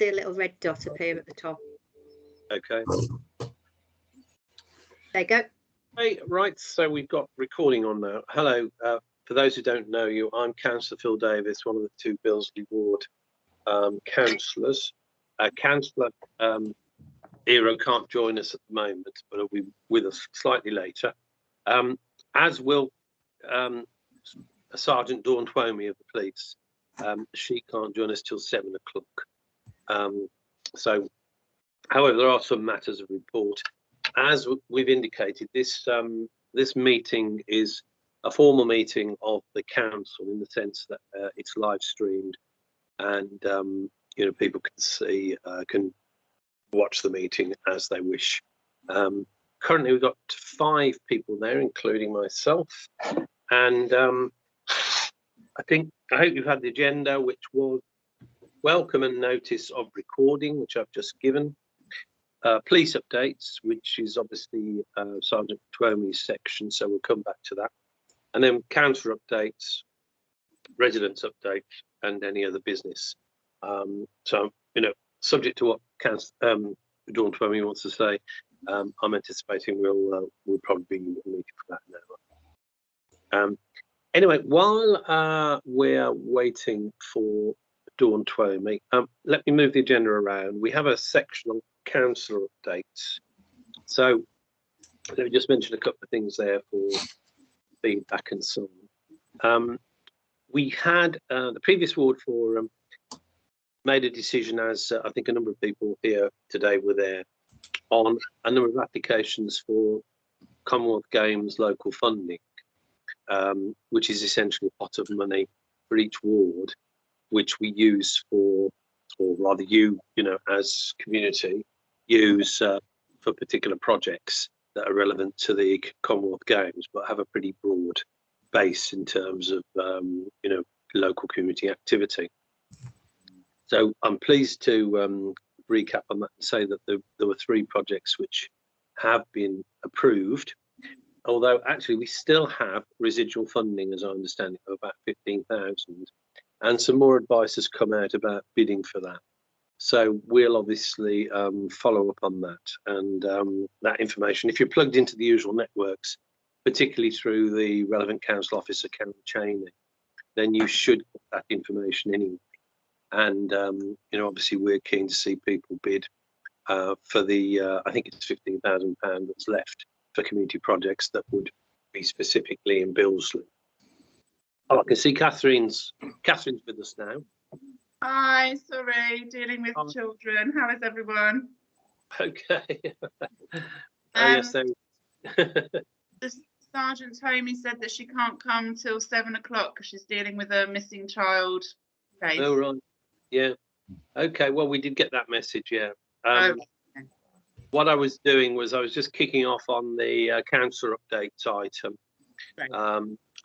see a little red dot appear at the top. Okay. There you go. Hey, right, so we've got recording on now. Hello, for those who don't know you, I'm Councillor Phil Davis, one of the two Billesley Ward councillors. Councillor Hero can't join us at the moment, but he'll be with us slightly later. As will Sergeant Dawn Twomey of the police. She can't join us till 7 o'clock. So, however, there are some matters of report. As we've indicated, this meeting is a formal meeting of the council in the sense that it's live streamed, and you know, people can see, can watch the meeting as they wish. Currently, we've got 5 people there, including myself, and I hope you've had the agenda, which was welcome and notice of recording, which I've just given. Police updates, which is obviously Sergeant Twomey's section, so we'll come back to that. And then councillor updates, residents updates, and any other business. So, you know, subject to what Dawn Twomey wants to say, I'm anticipating we'll probably be meeting for that now. Anyway, while we're waiting for Dawn Twomey, let me move the agenda around. We have a section on councillor updates. So let me just mention a couple of things there for feedback and so on. We had the previous ward forum made a decision, as I think a number of people here today were there, on a number of applications for Commonwealth Games local funding, which is essentially a pot of money for each ward, which we use for, or rather you know, as community, use for particular projects that are relevant to the Commonwealth Games, but have a pretty broad base in terms of you know, local community activity. So I'm pleased to recap on that and say that there were 3 projects which have been approved, although actually we still have residual funding, as I understand it, of about 15,000, and some more advice has come out about bidding for that. So we'll obviously follow up on that, and that information, if you're plugged into the usual networks, particularly through the relevant council officer, Karen Cheney, then you should get that information anyway. And you know, obviously we're keen to see people bid for the I think it's £15,000 that's left for community projects that would be specifically in Billesley. Oh, I can see Catherine's with us now. Hi, sorry, dealing with children. How is everyone? Okay. Yes, Sergeant Twomey said that she can't come till 7 o'clock because she's dealing with a missing child case. Oh, right. Yeah. Okay. Well, we did get that message. Yeah. Okay. What I was doing was I was just kicking off on the councillor updates item, right.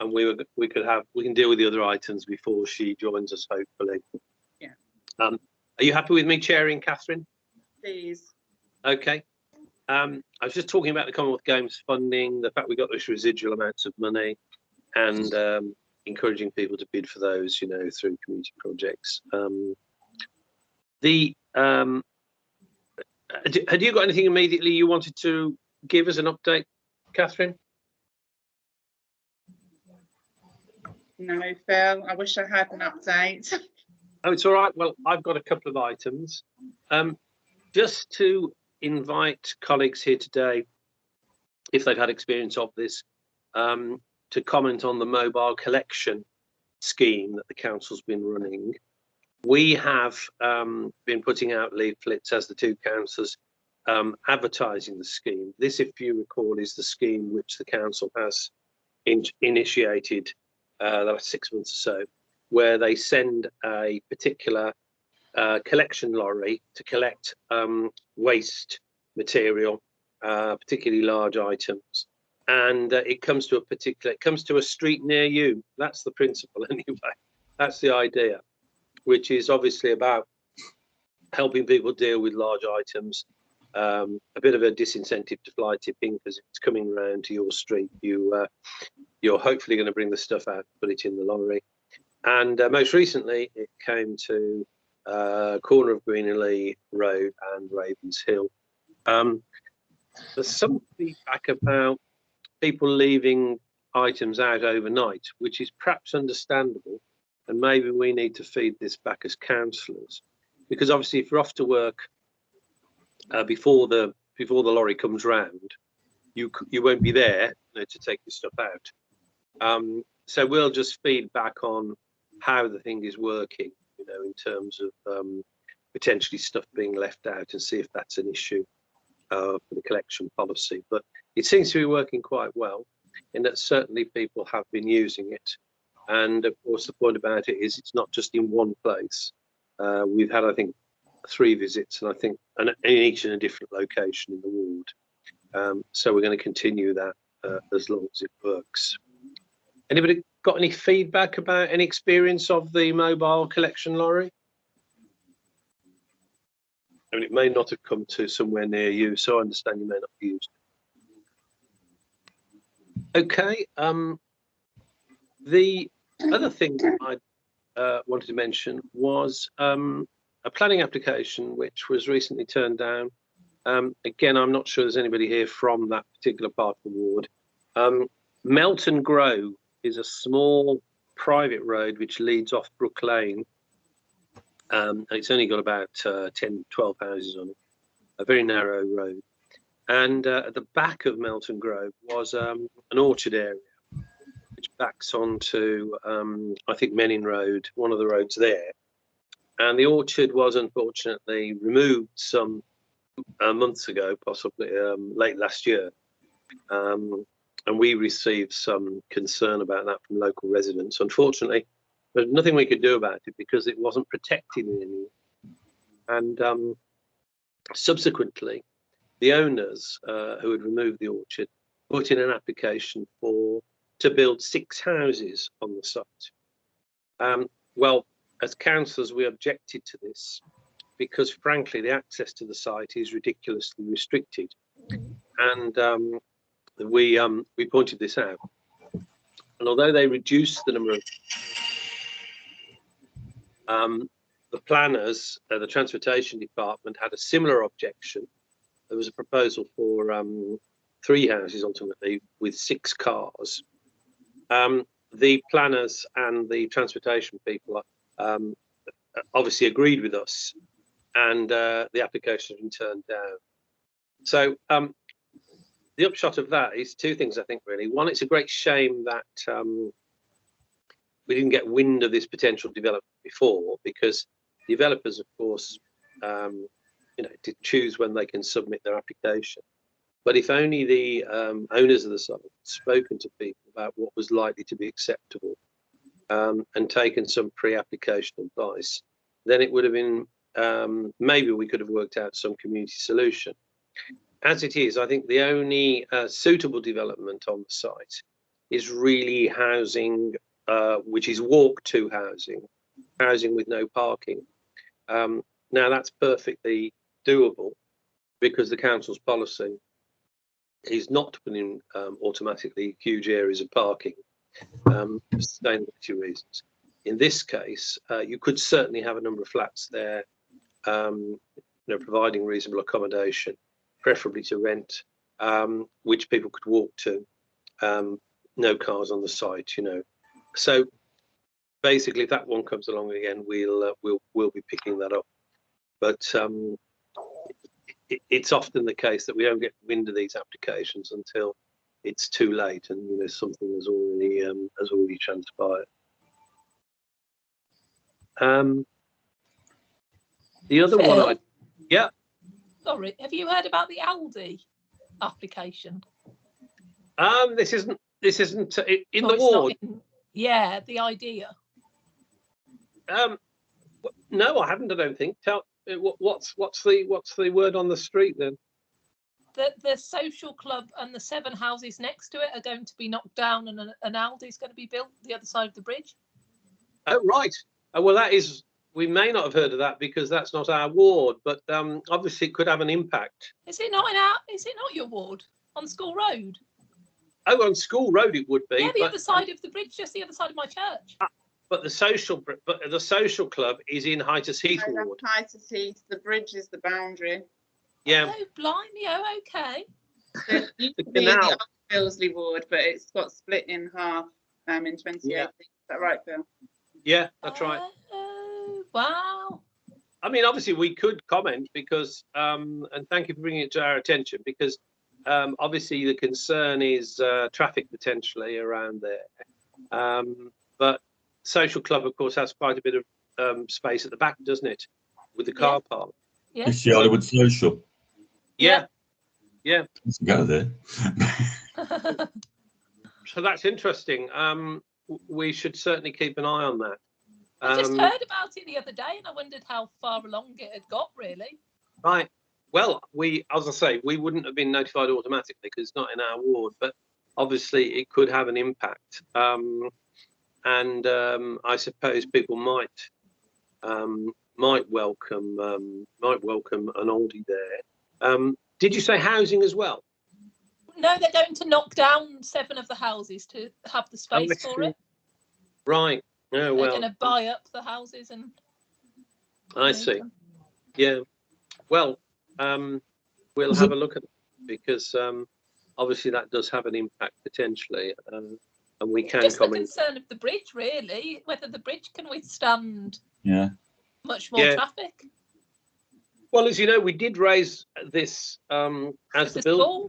And we can deal with the other items before she joins us, hopefully. Yeah. Are you happy with me chairing, Catherine? Please. Okay. I was just talking about the Commonwealth Games funding, the fact we got those residual amounts of money, and encouraging people to bid for those, you know, through community projects. Had you got anything immediately you wanted to give as an update, Catherine? No, Phil, I wish I had an update. Oh, it's all right. Well, I've got a couple of items. Just to invite colleagues here today, if they've had experience of this, to comment on the mobile collection scheme that the council's been running. We have been putting out leaflets as the 2 councillors advertising the scheme. This, if you recall, is the scheme which the council has initiated the last 6 months or so, where they send a particular collection lorry to collect waste material, particularly large items, and it comes to a street near you. That's the principle anyway. That's the idea, which is obviously about helping people deal with large items. A bit of a disincentive to fly tipping, because if it's coming around to your street, you're hopefully going to bring the stuff out, put it in the lorry. And most recently, it came to corner of Greenley Road and Ravens Hill. There's some feedback about people leaving items out overnight, which is perhaps understandable, and maybe we need to feed this back as councillors, because obviously if you're off to work before the lorry comes round, you won't be there, you know, to take your stuff out. So we'll just feed back on how the thing is working, you know, in terms of potentially stuff being left out, and see if that's an issue for the collection policy. But it seems to be working quite well, in that certainly people have been using it. And of course, the point about it is it's not just in one place. We've had, I think, 3 visits, and I think each in a different location in the ward. So we're going to continue that as long as it works. Anybody got any feedback about any experience of the mobile collection lorry? I mean, it may not have come to somewhere near you, so I understand you may not have used it. Okay. The other thing I wanted to mention was a planning application which was recently turned down. Again, I'm not sure there's anybody here from that particular part of the ward. Melton Grove is a small private road which leads off Brook Lane, and it's only got about 10, 12 houses on it, a very narrow road. And at the back of Melton Grove was an orchard area, which backs onto, I think, Menin Road, one of the roads there. And the orchard was unfortunately removed some months ago, possibly late last year. And we received some concern about that from local residents. Unfortunately, there's nothing we could do about it because it wasn't protected in any way. And subsequently, the owners who had removed the orchard put in an application to build 6 houses on the site. Well, as councillors, we objected to this because, frankly, the access to the site is ridiculously restricted. And we pointed this out. And although they reduced the number of the planners, the transportation department had a similar objection. There was a proposal for 3 houses ultimately with 6 cars. The planners and the transportation people obviously agreed with us, and the application has been turned down. So the upshot of that is 2 things, I think, really. One, it's a great shame that we didn't get wind of this potential development before, because developers, of course, you know, to choose when they can submit their application. But if only the owners of the site had spoken to people about what was likely to be acceptable and taken some pre-application advice, then it would have been, maybe we could have worked out some community solution. As it is, I think the only suitable development on the site is really housing, which is walk-to housing with no parking. Now, that's perfectly doable because the council's policy is not to put in automatically huge areas of parking for sustainability reasons. In this case, you could certainly have a number of flats there, you know, providing reasonable accommodation, preferably to rent, which people could walk to. No cars on the site, you know. So basically, if that one comes along again, we'll be picking that up. But it's often the case that we don't get wind of these applications until it's too late, and you know, something has already transpired. The other Phil? one, yeah. Sorry, have you heard about the Aldi application? This isn't in Oh, the it's not ward. Yeah, the idea. No, I haven't. I don't think. What's the word on the street then? The social club and the 7 houses next to it are going to be knocked down, and an Aldi's going to be built the other side of the bridge. Oh, right. Well, that is. We may not have heard of that because that's not our ward, but obviously it could have an impact. Is it not Is it not your ward on School Road? Oh, on School Road it would be. Yeah, the but, other side of the bridge, just the other side of my church. but the social club is in Hightus Heath Ward. Hightus Heath, the bridge is the boundary. Yeah, Oh, blimey, oh, okay. It used The to be canal. the old Billesley Ward, but it's got split in half in 2018. Yeah. Is that right, Bill? yeah, that's right. Oh, wow. I mean, obviously, we could comment because, and thank you for bringing it to our attention, because obviously the concern is traffic potentially around there. But social club, of course, has quite a bit of space at the back, doesn't it, with the car park? Yeah. It's the Hollywood Social. Yeah, yeah. Let's go there. So that's interesting. We should certainly keep an eye on that. I just heard about it the other day and I wondered how far along it had got, really. Right. Well, as I say, we wouldn't have been notified automatically because it's not in our ward, but obviously it could have an impact. And I suppose people might welcome an oldie there. Did you say housing as well? No, they're going to knock down 7 of the houses to have the space for it. Right. Oh, They're well, going to buy up the houses and. I see. Yeah. Well, we'll have a look at it because obviously that does have an impact potentially, and we can just the comment. concern of the bridge, really, whether the bridge can withstand much more Yeah. traffic. Well, as you know, we did raise this as the bill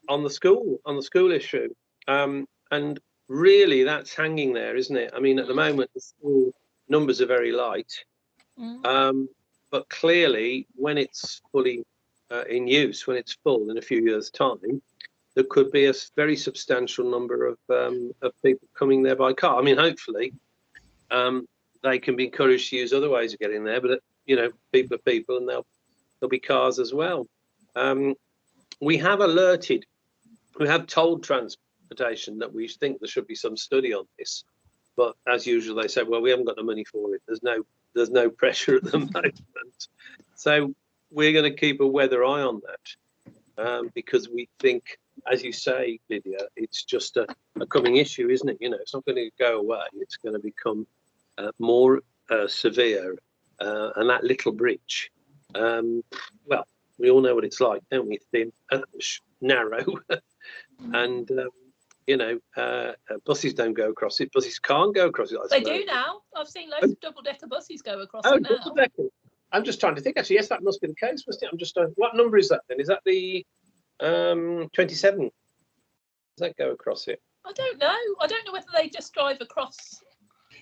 on the school issue, and really that's hanging there, isn't it? I mean, at the moment the school numbers are very light, but clearly when it's fully in use, when it's full in a few years' time, there could be a very substantial number of people coming there by car. I mean, hopefully they can be encouraged to use other ways of getting there, but you know, people are people, and there'll be cars as well. We have told transportation that we think there should be some study on this, but as usual they say, well, we haven't got the money for it. There's no pressure at the moment, so we're going to keep a weather eye on that, because we think, as you say, Lydia, it's just a coming issue, isn't it? You know, it's not going to go away. It's going to become more severe, and that little bridge, well, we all know what it's like, don't we? Thin, narrow, and you know, buses don't go across it. Buses can't go across it. They do now. I've seen loads of double-decker buses go across it now. Double-decker. I'm just trying to think. Actually, yes, that must be the case, must it? I'm just. What number is that then? Is that the 27? Does that go across it? I don't know. I don't know whether they just drive across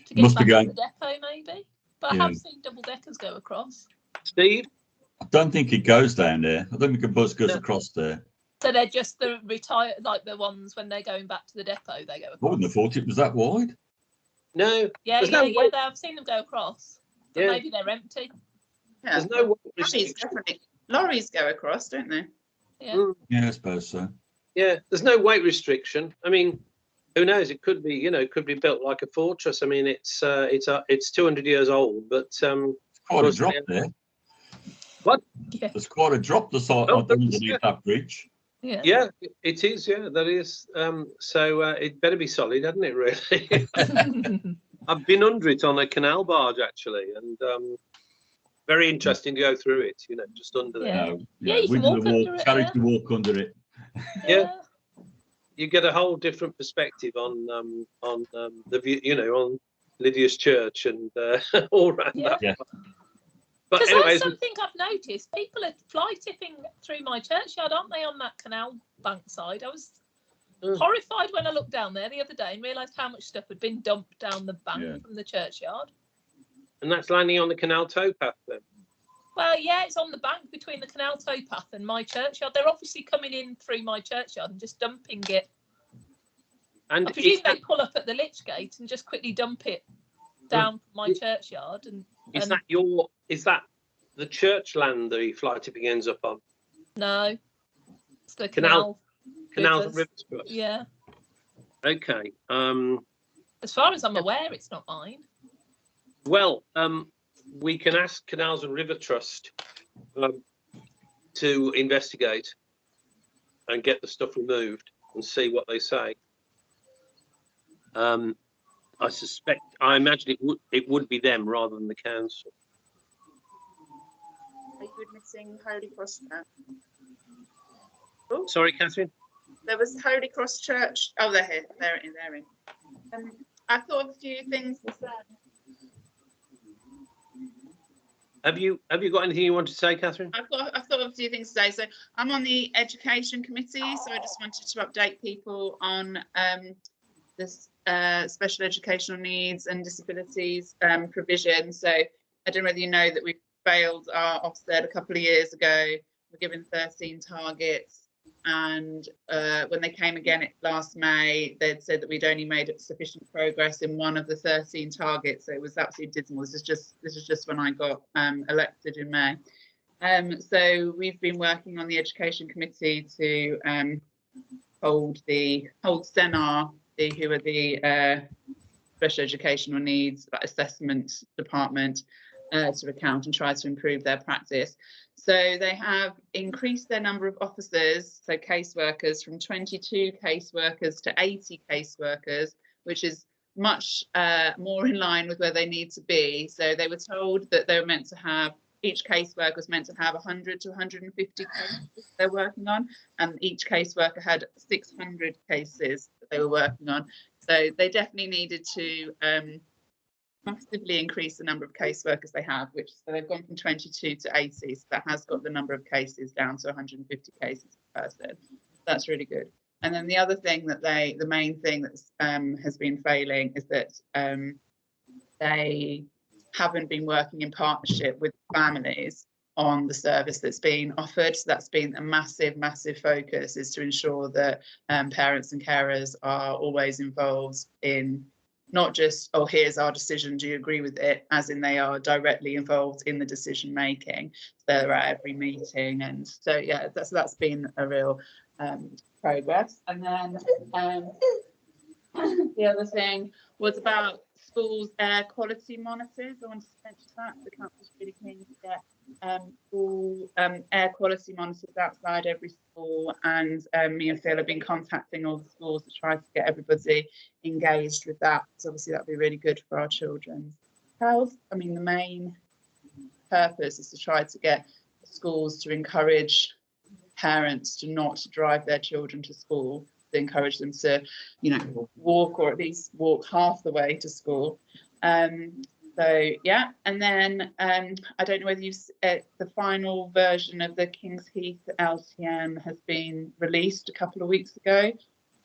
to get Must back be to going. the depot, maybe. But I have seen double-deckers go across. Steve? I don't think it goes down there. I don't think a bus goes across there. So they're just the retired, like the ones when they're going back to the depot, they go I across. wouldn't have thought it was that wide. No. Yeah, There's yeah, no yeah. way- I've seen them go across. But Yeah. maybe they're empty. Yeah. There's no weight Lorries, restriction. definitely. Lorries go across, don't they? Yeah. Yeah, I suppose so. Yeah, there's no weight restriction. I mean, who knows? It could be, you know, it could be built like a fortress. I mean, it's 200 years old, but Quite a drop there. What? Yeah. There's quite a drop the side Oh, underneath that bridge. Yeah. Yeah, it is. Yeah, that is. So it better be solid, hasn't it? Really. I've been under it on a canal barge actually, and very interesting to go through it. You know, just under there. Yeah. No, Yeah, you we can did a walk under it, carriage yeah. to walk under it. Yeah. You get a whole different perspective on the view, you know, on Lydia's church and all around Yeah. that. Yeah. But Because anyways, that's something I've noticed. People are fly tipping through my churchyard, aren't they, on that canal bank side? I was horrified when I looked down there the other day and realised how much stuff had been dumped down the bank from the churchyard. and that's landing on the canal towpath then. Well, yeah, it's on the bank between the canal towpath and my churchyard. They're obviously coming in through my churchyard and just dumping it. And I presume is that, they pull up at the Lich Gate and just quickly dump it down from my churchyard. And is that the church land the fly tipping ends up on? no, it's the Canals canal. and rivers trust. Yeah, Okay. as far as I'm aware, it's not mine. Well, we can ask Canals and River Trust to investigate and get the stuff removed and see what they say. I imagine it would be them rather than the council. Are you admitting Holy Cross Church? Sorry, Catherine. There was Holy Cross Church. Oh, they're here. They're in. I thought of a few things to say. Have you got anything you want to say, Catherine? I've thought of a few things to say. So I'm on the education committee, so I just wanted to update people on this special educational needs and disabilities provision. So I don't know whether you know that we failed our Ofsted a couple of years ago. We're given 13 targets, and when they came again last May, they'd said that we'd only made sufficient progress in one of the 13 targets. So it was absolutely dismal. This is just when I got elected in May. So we've been working on the education committee to hold SENAR, who are the special educational needs assessment department, to account and try to improve their practice. So they have increased their number of officers, so caseworkers, from 22 caseworkers to 80 caseworkers, which is much more in line with where they need to be. So they were told that they were meant to have, each caseworker was meant to have 100 to 150 cases they're working on, and each caseworker had 600 cases that they were working on. So they definitely needed to massively increase the number of caseworkers they have, so they've gone from 22 to 80, so that has got the number of cases down to 150 cases per person. That's really good. And then the other thing that the main thing that has been failing is that they haven't been working in partnership with families on the service that's been offered. So that's been a massive focus, is to ensure that parents and carers are always involved in, not just, oh, here's our decision, do you agree with it, as in they are directly involved in the decision making. They're at every meeting, and so yeah, that's been a real progress. And then the other thing was about schools' air quality monitors. I wanted to mention that the council's really keen to get school air quality monitors outside every school, and me and Phil have been contacting all the schools to try to get everybody engaged with that, because obviously that'd be really good for our children's health. I mean, the main purpose is to try to get schools to encourage parents to not drive their children to school, to encourage them to, walk, or at least walk half the way to school. So yeah, and then I don't know whether the final version of the King's Heath LTM has been released a couple of weeks ago.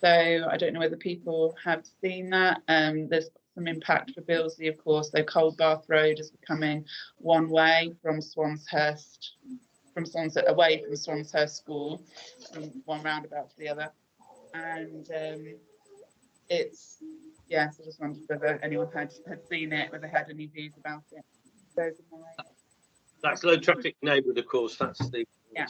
So I don't know whether people have seen that. There's some impact for Billesley, of course. So Cold Bath Road is becoming one way from Swanshurst, away from Swanshurst School, from one roundabout to the other. And it's, yes, I just wondered whether anyone had seen it, whether they had any views about it. Those are my... That's low traffic neighbourhood, of course. That's the... Yeah.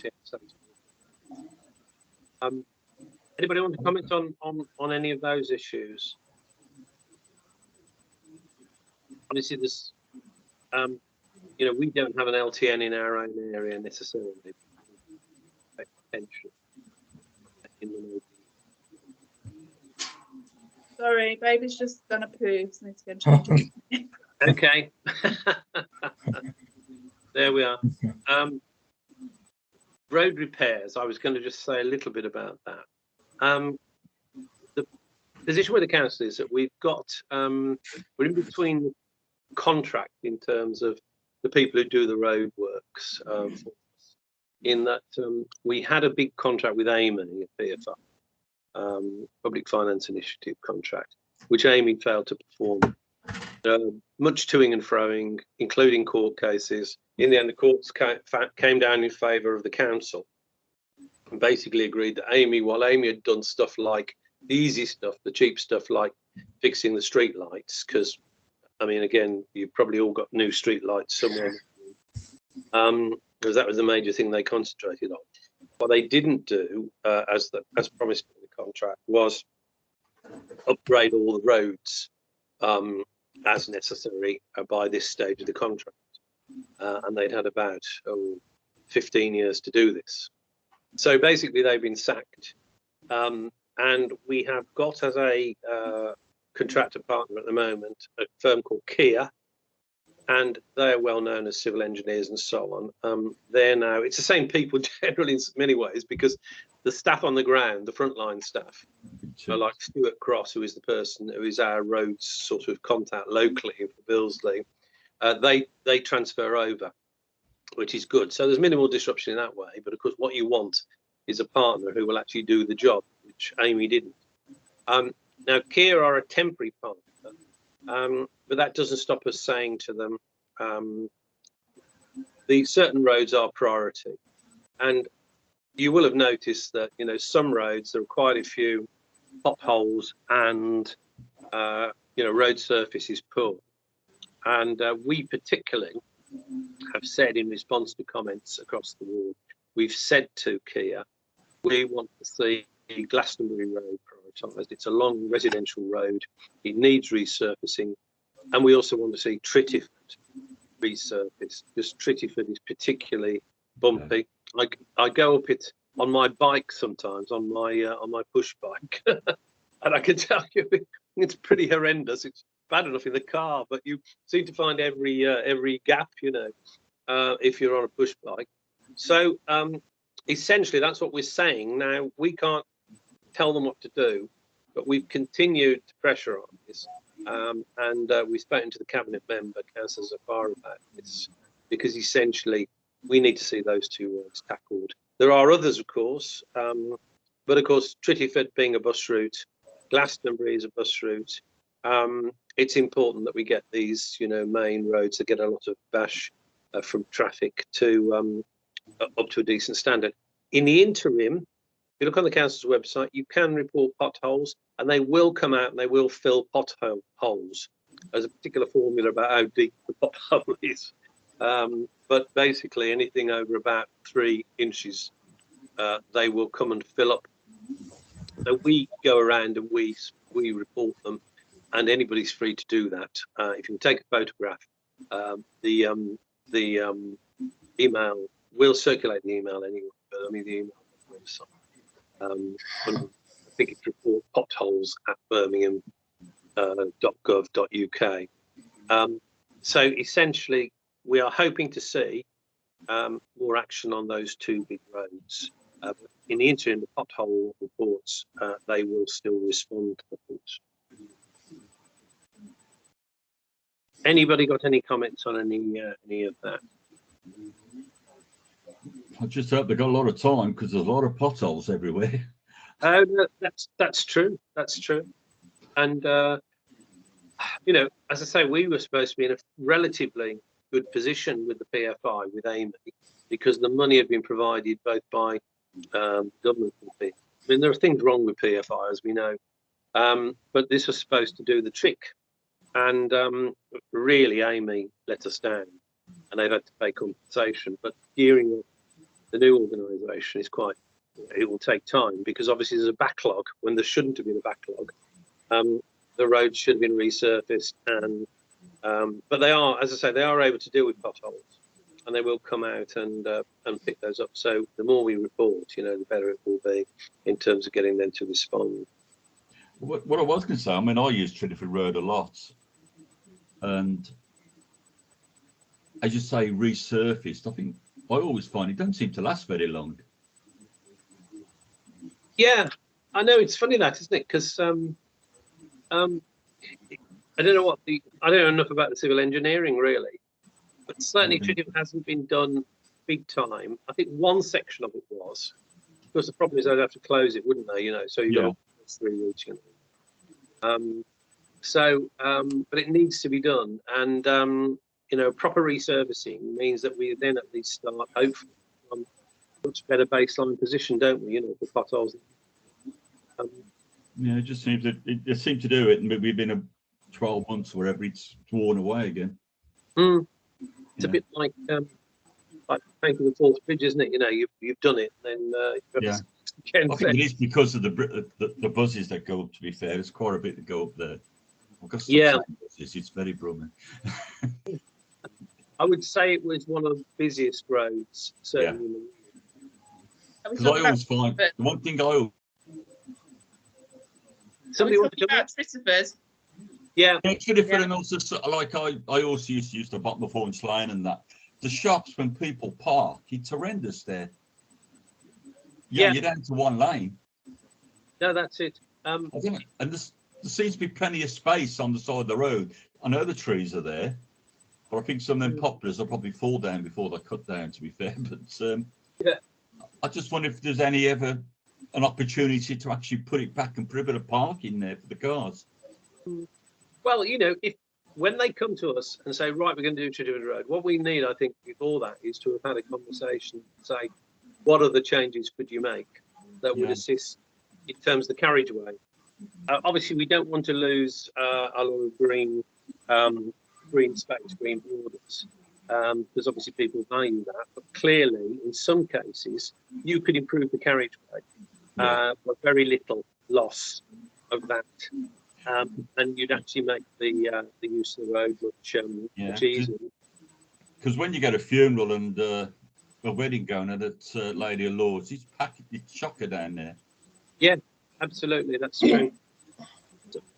Anybody want to comment on any of those issues? Obviously, this, we don't have an LTN in our own area necessarily. Potential in the Sorry, baby's just done a poo, so I need to go and change it. Okay. There we are. Road repairs. I was going to just say a little bit about that. The position with the council is that we've got, we're in between the contract in terms of the people who do the road works, for us, in that we had a big contract with Amy at PFR. Public Finance Initiative contract, which Amy failed to perform. Much toing and froing, including court cases. In the end, the courts came down in favour of the council and basically agreed that while Amy had done stuff like the easy stuff, the cheap stuff like fixing the street lights, because, I mean, again, you've probably all got new street lights somewhere, because that was the major thing they concentrated on. What they didn't do, as promised in the contract, was upgrade all the roads as necessary by this stage of the contract. And they'd had about 15 years to do this. So basically, they've been sacked. And we have got as a contractor partner at the moment, a firm called Kia, and they are well known as civil engineers and so on. They're now, it's the same people generally in many ways, because the staff on the ground, the frontline staff, are like Stuart Cross, who is the person who is our roads sort of contact locally for Billesley. They transfer over, which is good. So there's minimal disruption in that way. But of course, what you want is a partner who will actually do the job, which Amy didn't. Now, Kia are a temporary partner, but that doesn't stop us saying to them, the certain roads are priority. And you will have noticed that, you know, some roads, there are quite a few potholes and, you know, road surface is poor. And we particularly have said in response to comments across the ward, we've said to Kia, we want to see Glastonbury Road prioritised. It's a long residential road. It needs resurfacing. And we also want to see Trittiford resurfaced, because Trittiford is particularly bumpy. I go up it on my bike sometimes, on my push bike, and I can tell you it's pretty horrendous. It's bad enough in the car, but you seem to find every gap, you know, if you're on a push bike. So essentially, that's what we're saying. Now, we can't tell them what to do, but we've continued to pressure on this, and we've spoken to the cabinet member, Councillor Zafar, about this, because essentially we need to see those two roads tackled. There are others, of course, but of course, Trittiford being a bus route, Glastonbury is a bus route. It's important that we get these, you know, main roads that get a lot of bash from traffic to up to a decent standard. In the interim, if you look on the council's website, you can report potholes, and they will come out and they will fill potholes. There's a particular formula about how deep the pothole is. But basically anything over about 3 inches, they will come and fill up. So we go around and we report them, and anybody's free to do that. If you can take a photograph, the email, we'll circulate the email anyway, but I mean the email on the website. I think it's report potholes at birmingham.gov.uk. So essentially, we are hoping to see more action on those 2 big roads. In the interim, the pothole reports, they will still respond to the reports. Anybody got any comments on any of that? I just hope they got a lot of time, because there's a lot of potholes everywhere. Oh, no, that's true. That's true. And you know, as I say, we were supposed to be in a relatively good position with the PFI, with Amy, because the money had been provided both by government and people. I mean, there are things wrong with PFI, as we know, but this was supposed to do the trick. And really, Amy let us down, and they've had to pay compensation. But gearing up the new organisation is quite, it will take time, because obviously there's a backlog when there shouldn't have been a backlog. The roads should have been resurfaced, and but they are, as I say, they are able to deal with potholes, and they will come out and pick those up. So the more we report, you know, the better it will be in terms of getting them to respond. What I was going to say, I mean, I use Trinidad Road a lot, and as you say, resurfaced, I think I always find it doesn't seem to last very long. Yeah, I know, it's funny that, isn't it? Because I don't know I don't know enough about the civil engineering really, but certainly Trinidad hasn't been done big time. I think one section of it was, because the problem is they'd have to close it, wouldn't they? You know, so you've got 3 weeks. You know. But it needs to be done, and you know, proper resurfacing means that we then at least start hopefully from a much better baseline position, don't we? You know, for potholes. Yeah, it just seems that it seemed to do it, and maybe been a 12 months wherever it's worn away again. It's a bit like paying for the fourth bridge, isn't it? You know, you've done it, then you've got to again. I think it is because of the buses that go up. To be fair, there's quite a bit to go up there. I've got buses, it's very brummy. I would say it was one of the busiest roads, certainly. Because I always find the one thing I always. Somebody want to about Trittiford? Yeah. And also, like I also used to use the bottom of Horns Lane and that. The shops, when people park, it's horrendous there. Yeah, you're down to one lane. No, that's it. I don't know. And there seems to be plenty of space on the side of the road. I know the trees are there, but I think some of them poplars will probably fall down before they're cut down, to be fair. But I just wonder if there's ever an opportunity to actually put it back and put a bit of parking there for the cars. Well, you know, when they come to us and say, right, we're going to do Chidderwood Road, what we need, I think, before that is to have had a conversation and say, what other changes could you make that would assist in terms of the carriageway? Obviously, we don't want to lose a lot of green space, green borders, because obviously people value that. But clearly, in some cases, you could improve the carriageway with very little loss of that. And you'd actually make the use of the road much easier. Because when you get a funeral and a wedding going on at Lady of Lords, it's chocker down there. Yeah, absolutely, that's true.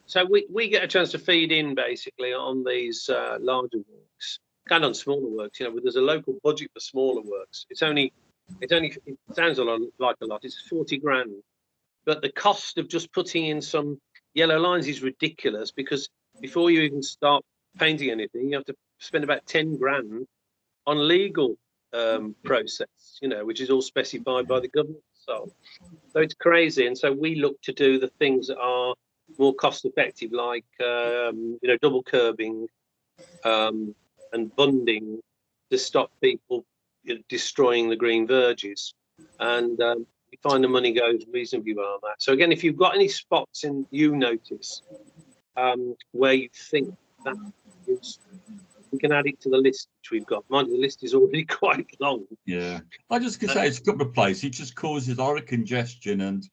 So we get a chance to feed in basically on these larger works and on smaller works. You know, there's a local budget for smaller works. It sounds like a lot. It's 40 grand, but the cost of just putting in some yellow lines is ridiculous, because before you even start painting anything, you have to spend about 10 grand on legal process, you know, which is all specified by the government. So it's crazy. And so we look to do the things that are more cost effective, like you know, double curbing and bunding to stop people destroying the green verges. And we find the money goes reasonably well on that. So again, if you've got any spots you notice where you think that is, we can add it to the list which we've got. Mind you, the list is already quite long. Yeah, I just can say it's a couple of places. It just causes a lot of congestion, and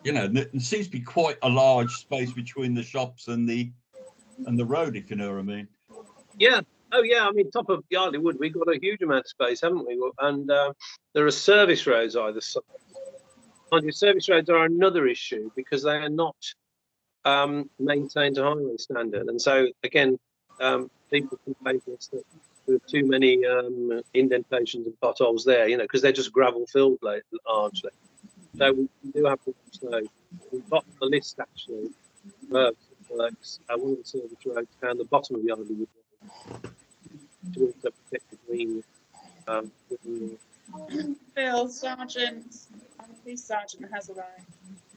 you know, there seems to be quite a large space between the shops and the road, if you know what I mean. Yeah. Oh yeah, I mean, top of Billesley Wood, we've got a huge amount of space, haven't we? And there are service roads either side. Mind you, service roads are another issue because they are not maintained to highway standard. And so, again, people complain to us that there are too many indentations and potholes there, you know, because they're just gravel filled largely. So we do have to watch those. We've got the list, actually, one of the service roads down the bottom of Billesley Wood to also protect the green. Bill, Sergeant, Police Sergeant has arrived.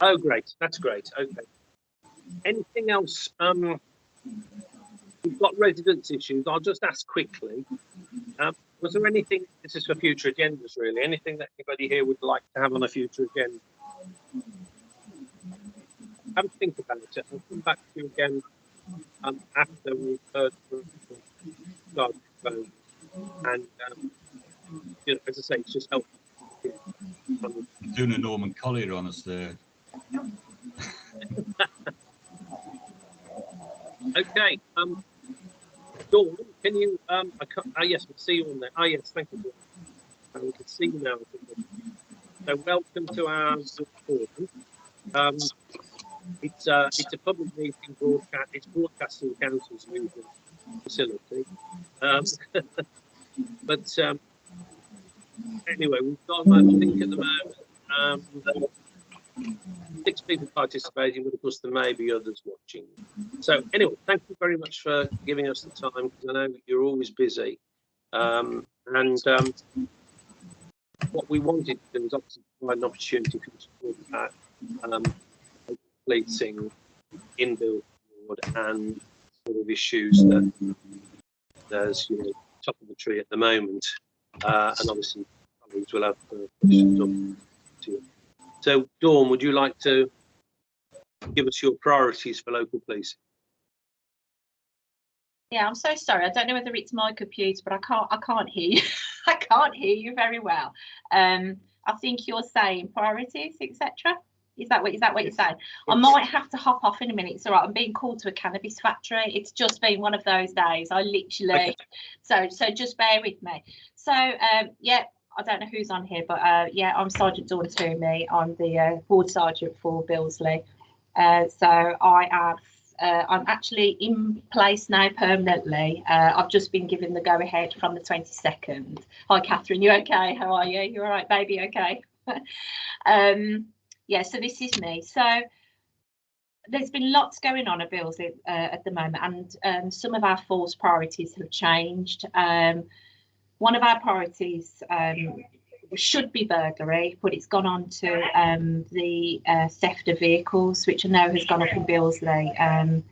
Oh, great. That's great. Okay. Anything else? We've got residence issues. I'll just ask quickly. Was there anything, this is for future agendas really, anything that anybody here would like to have on a future agenda? Have a think about it. I'll come back to you again after we've heard from God. And, you know, as I say, it's just helpful. Doing a Norman Collier on us there. Okay. Dawn, can you? Yes, we see you on there. Yes, thank you. Dawn. We can see you now. So welcome to our forum. It's a public meeting broadcast. It's Broadcasting Council's usual facility. But anyway, we've got, I think, at the moment 6 people participating, but of course there may be others watching. So anyway, thank you very much for giving us the time, because I know you're always busy. And what we wanted to do is obviously provide an opportunity for you to talk about policing in Billesley Ward and sort of issues that there's, you know, top of the tree at the moment. And obviously colleagues will have questions on to you. So, Dawn, would you like to give us your priorities for local policing? Yeah, I'm so sorry. I don't know whether it's my computer, but I can't hear you. I can't hear you very well. I think you're saying priorities, etc. Is that what you're saying? I might have to hop off in a minute. It's all right. I'm being called to a cannabis factory. It's just been one of those days. I literally. Okay. So just bear with me. So yeah. I don't know who's on here, but yeah, I'm Sergeant Dawn Twomey. I'm the ward sergeant for Billesley. So I have I'm actually in place now permanently. I've just been given the go-ahead from the 22nd. Hi, Catherine, you okay? How are you? You all right, baby? Okay. Yeah, so this is me. So there's been lots going on at Billesley at the moment, and some of our force priorities have changed. One of our priorities should be burglary, but it's gone on to the theft of vehicles, which I know has gone up in Billesley.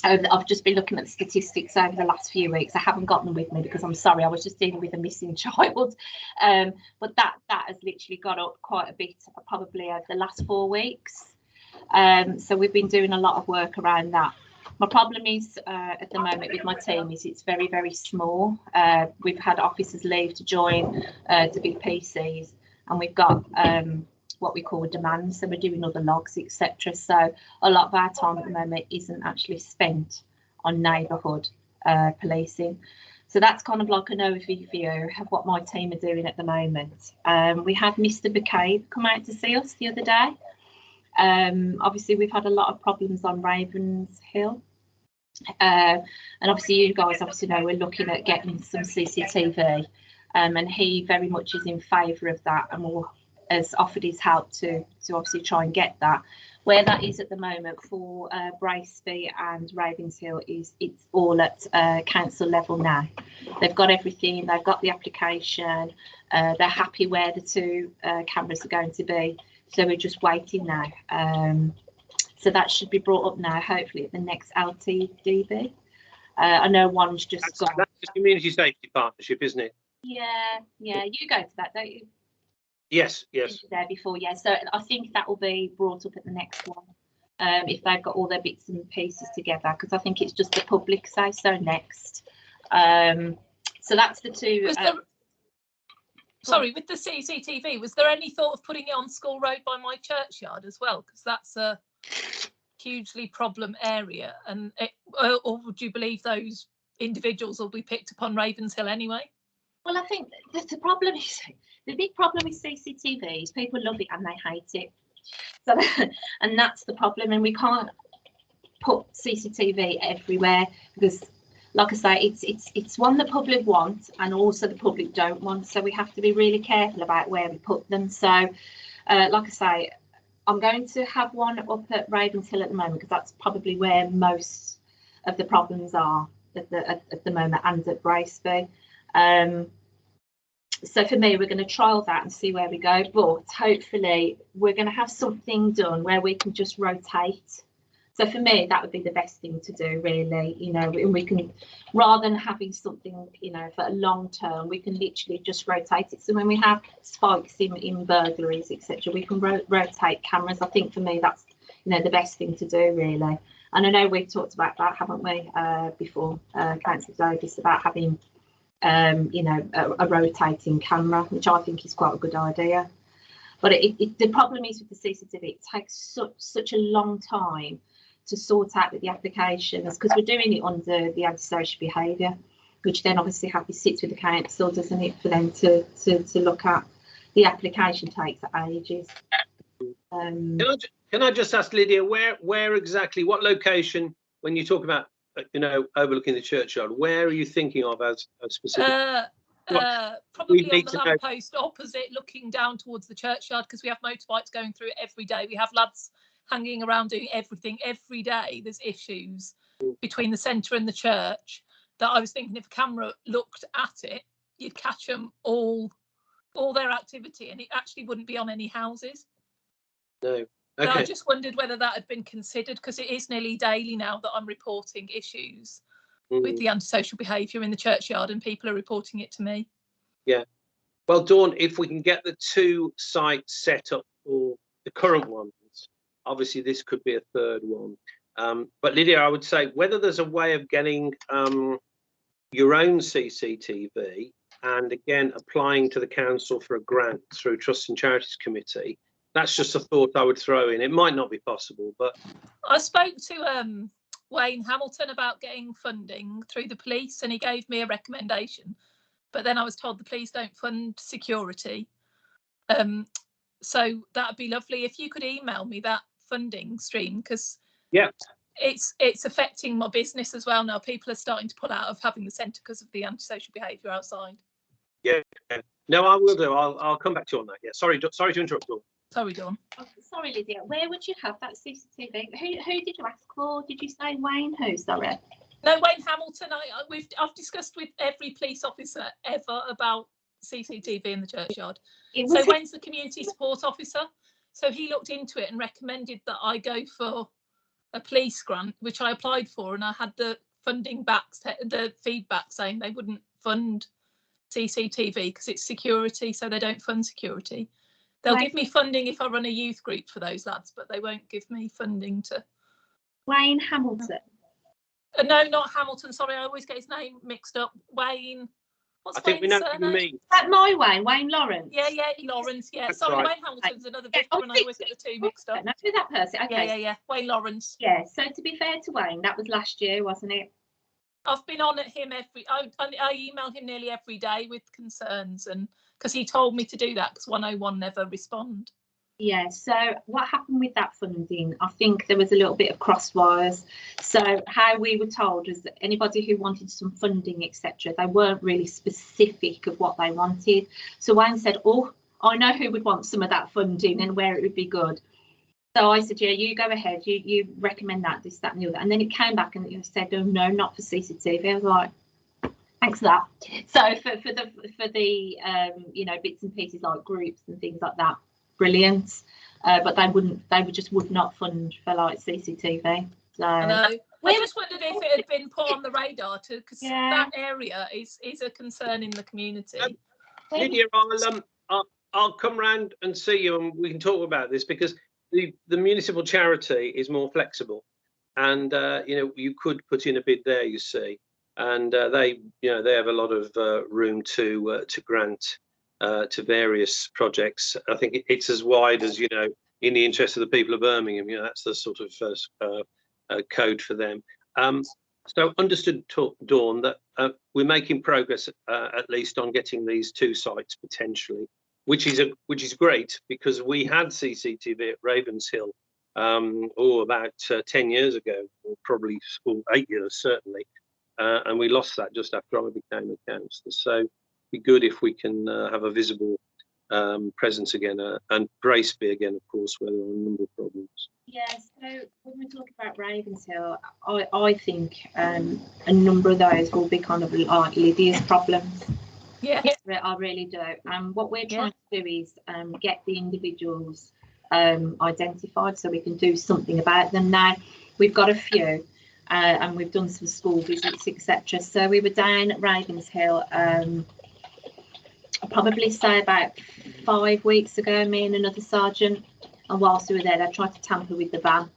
I've just been looking at the statistics over the last few weeks. I haven't got them with me because I'm sorry, I was just dealing with a missing child. But that has literally got up quite a bit, probably over the last 4 weeks. So we've been doing a lot of work around that. My problem is at the moment with my team is it's very, very small. We've had officers leave to join to big PCs, and we've got what we call demands, so we're doing other logs, etc. So a lot of our time at the moment isn't actually spent on neighbourhood policing. So that's kind of like an overview of what my team are doing at the moment. We had Mr. Bouquet come out to see us the other day. Obviously we've had a lot of problems on Ravens Hill, and obviously you guys obviously know we're looking at getting some CCTV, and he very much is in favour of that and has offered his help to obviously try and get that. Where that is at the moment for Billesley and Ravens Hill is it's all at council level now. They've got everything, they've got the application, they're happy where the two cameras are going to be. So we're just waiting now. So that should be brought up now, hopefully at the next LTDB. I know one's just gone. That's the community safety partnership, isn't it? Yeah, you go to that, don't you? Yes. There before, yeah. So I think that will be brought up at the next one, if they've got all their bits and pieces together, because I think it's just the public say so next. So that's the two. Sorry, with the CCTV, was there any thought of putting it on School Road by my churchyard as well? Because that's a hugely problem area, and or would you believe those individuals will be picked up on Ravens Hill anyway? Well, I think the problem is the big problem with CCTV is people love it and they hate it. So, and that's the problem, and we can't put CCTV everywhere because, like I say, it's one the public want and also the public don't want. So we have to be really careful about where we put them. So, like I say, I'm going to have one up at Ravens Hill at the moment because that's probably where most of the problems are at the moment, and at Billesley. So for me, we're going to trial that and see where we go. But hopefully, we're going to have something done where we can just rotate. So for me, that would be the best thing to do, really. You know, we can, rather than having something, you know, for a long term, we can literally just rotate it. So when we have spikes in burglaries, etc., we can rotate cameras. I think for me, that's, you know, the best thing to do, really. And I know we've talked about that, haven't we, before, Councillor Davis, about having, you know, a rotating camera, which I think is quite a good idea. But the problem is with the CCTV, it takes such a long time to sort out with the applications, because we're doing it under the antisocial behaviour, which then obviously sits with the council, doesn't it, for them to look at. The application takes ages. Can I just ask Lydia, where exactly, what location, when you talk about, you know, overlooking the churchyard, where are you thinking of as a specific? Probably on the lamppost opposite, looking down towards the churchyard, because we have motorbikes going through it every day. We have lads hanging around doing everything every day. There's issues between the centre and the church that I was thinking if a camera looked at it, you'd catch them all their activity, and it actually wouldn't be on any houses. No. Okay. Okay. I just wondered whether that had been considered, because it is nearly daily now that I'm reporting issues with the antisocial behaviour in the churchyard, and people are reporting it to me. Yeah. Well, Dawn, if we can get the two sites set up for the current ones, obviously this could be a third one. But Lydia, I would say whether there's a way of getting your own CCTV, and again applying to the council for a grant through Trusts and Charities Committee. That's just a thought I would throw in. It might not be possible, but I spoke to Wayne Hamilton about getting funding through the police, and he gave me a recommendation. But then I was told the police don't fund security. So that'd be lovely if you could email me that funding stream, because yeah, it's affecting my business as well now. People are starting to pull out of having the centre because of the antisocial behaviour outside. Yeah. No, I will do. I'll come back to you on that. Yeah. Sorry to interrupt you. Sorry, Dawn. Oh, sorry, Lydia. Where would you have that CCTV? Who did you ask for? Did you say Wayne? Who? Sorry. No, Wayne Hamilton. I've discussed with every police officer ever about CCTV in the churchyard. So Wayne's the community support officer. So he looked into it and recommended that I go for a police grant, which I applied for, and I had the funding back, the feedback saying they wouldn't fund CCTV because it's security, so they don't fund security. They'll give me funding if I run a youth group for those lads, but they won't give me funding to. Wayne Hamilton. No, not Hamilton. Sorry, I always get his name mixed up. Wayne. What's I think we know Wayne's what you mean. Is that my Wayne Lawrence? Yeah, Lawrence. Yeah, That's sorry, right. Wayne Hamilton's another victim, and I always get the two mixed up. Not with that person. Okay. Yeah. Wayne Lawrence. Yeah. So to be fair to Wayne, that was last year, wasn't it? I've been on at him I email him nearly every day with concerns, and because he told me to do that because 101 never respond. Yeah, so what happened with that funding, I think there was a little bit of crosswires. So how we were told was that anybody who wanted some funding, etc., they weren't really specific of what they wanted. So Wayne said, oh, I know who would want some of that funding and where it would be good. So I said, yeah, you go ahead, you recommend that, this, that and the other. And then it came back and it said, oh, no, not for CCTV. I was like, thanks for that. So for the you know, bits and pieces like groups and things like that, brilliant. But they just would not fund for like CCTV. So I know. I just wondered if it had been put on the radar too, because that area is a concern in the community. Lydia, I'll come round and see you, and we can talk about this, because the municipal charity is more flexible, and you know, you could put in a bid there, you see, and they have a lot of room to grant to various projects. I think it's as wide as, you know, in the interest of the people of Birmingham. You know, that's the sort of first code for them. So understood, Dawn, that we're making progress at least on getting these two sites potentially, which is great, because we had CCTV at Ravenshill about 10 years ago, or probably 8 years certainly, and we lost that just after I became a councillor. So be good if we can have a visible presence again, and Braceby again, of course, where there are a number of problems. Yes, so when we talk about Ravenshill, I think a number of those will be kind of like Lydia's problems. Yeah, I really do. And what we're trying to do is get the individuals identified so we can do something about them. Now, we've got a few, and we've done some school visits, etc. So we were down at Ravenshill, I'd probably say about 5 weeks ago, me and another sergeant, and whilst we were there, they tried to tamper with the van.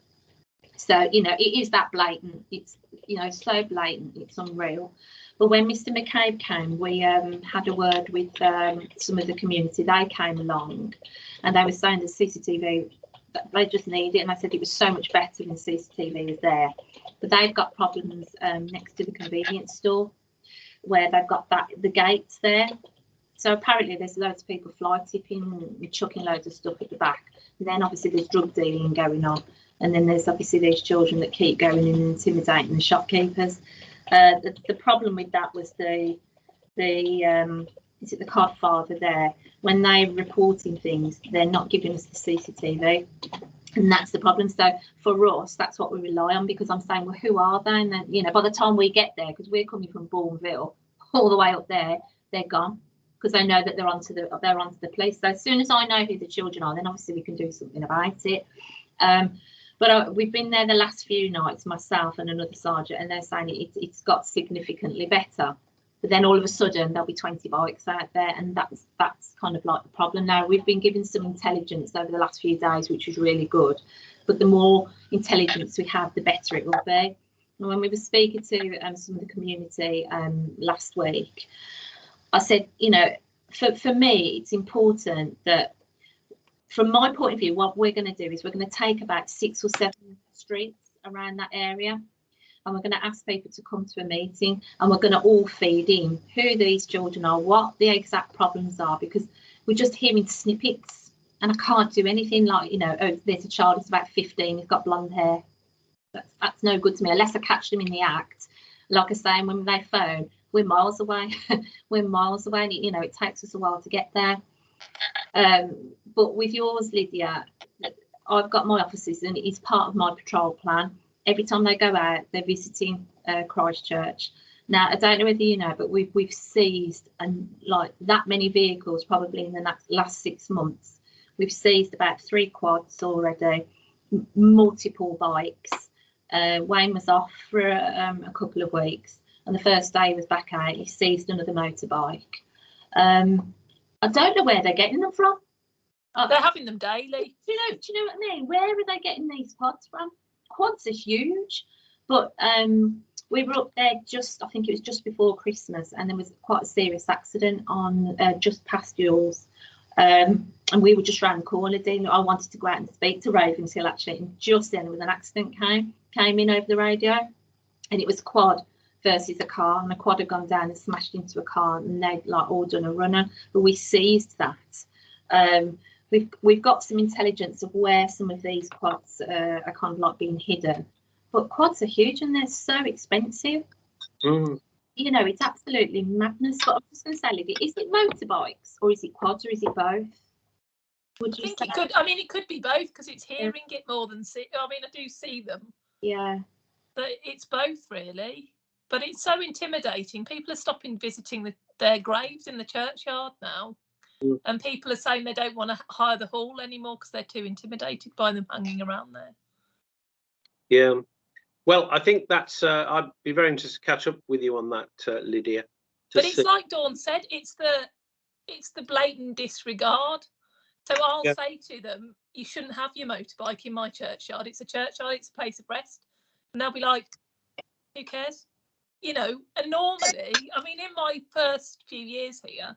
So, you know, it is that blatant. It's, you know, so blatant, it's unreal. But when Mr. McCabe came, we had a word with some of the community. They came along and they were saying the CCTV, they just need it. And I said it was so much better than CCTV is there. But they've got problems next to the convenience store, where they've got the gates there. So apparently there's loads of people fly tipping and chucking loads of stuff at the back. And then obviously there's drug dealing going on. And then there's obviously these children that keep going in and intimidating the shopkeepers. The problem with that was the Codfather there. When they're reporting things, they're not giving us the CCTV. And that's the problem. So for us, that's what we rely on, because I'm saying, well, who are they? And then, you know, by the time we get there, because we're coming from Bourneville all the way up there, they're gone, because they know that they're onto the police. So as soon as I know who the children are, then obviously we can do something about it. But we've been there the last few nights, myself and another sergeant, and they're saying it's got significantly better. But then all of a sudden there'll be 20 bikes out there, and that's kind of like the problem. Now, we've been given some intelligence over the last few days, which was really good. But the more intelligence we have, the better it will be. And when we were speaking to some of the community last week, I said, you know, for me, it's important that, from my point of view, what we're going to do is we're going to take about 6 or 7 streets around that area, and we're going to ask people to come to a meeting, and we're going to all feed in who these children are, what the exact problems are, because we're just hearing snippets, and I can't do anything like, you know, oh, there's a child that's about 15, he's got blonde hair. That's no good to me unless I catch them in the act. Like I say, when they phone, we're miles away. We're miles away, and you know, it takes us a while to get there. But with yours, Lydia, I've got my officers, and it's part of my patrol plan. Every time they go out, they're visiting Christchurch. Now, I don't know whether you know, but we've seized like that many vehicles probably in the last 6 months. We've seized about 3 quads already, multiple bikes. Wayne was off for a couple of weeks, and the first day he was back out, he seized another motorbike. I don't know where they're getting them from. They're having them daily. Do you know what I mean? Where are they getting these quads from? Quads are huge, but we were up there I think it was just before Christmas, and there was quite a serious accident on just past yours. And we were just round the corner. I wanted to go out and speak to Ravenshill actually, and just then there was an accident came in over the radio, and it was a quad versus a car, and a quad had gone down and smashed into a car, and they'd like all done a runner. But we seized that. We've got some intelligence of where some of these quads are kind of like being hidden, but quads are huge and they're so expensive. You know, it's absolutely madness. But I'm just going to say, Lydia, is it motorbikes or is it quads or is it both? Would you say? It could. I mean, it could be both because it's hearing it more than see. I mean, I do see them. Yeah. But it's both really. But it's so intimidating. People are stopping visiting their graves in the churchyard now. And people are saying they don't want to hire the hall anymore because they're too intimidated by them hanging around there. Yeah. Well, I think that's. I'd be very interested to catch up with you on that, Lydia. But it's like Dawn said, it's the blatant disregard. So I'll say to them, you shouldn't have your motorbike in my churchyard. It's a churchyard. It's a place of rest. And they'll be like, who cares? You know. And normally, I mean, in my first few years here,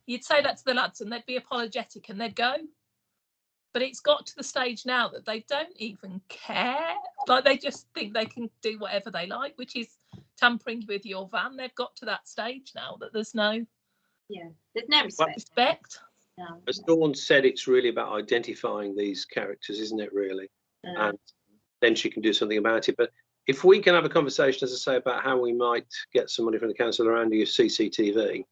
you'd say that to the lads and they'd be apologetic and they'd go. But it's got to the stage now that they don't even care. Like they just think they can do whatever they like, which is tampering with your van. They've got to that stage now that there's no respect. No. As Dawn said, it's really about identifying these characters, isn't it, really? And then she can do something about it. But if we can have a conversation, as I say, about how we might get somebody from the council around to use CCTV,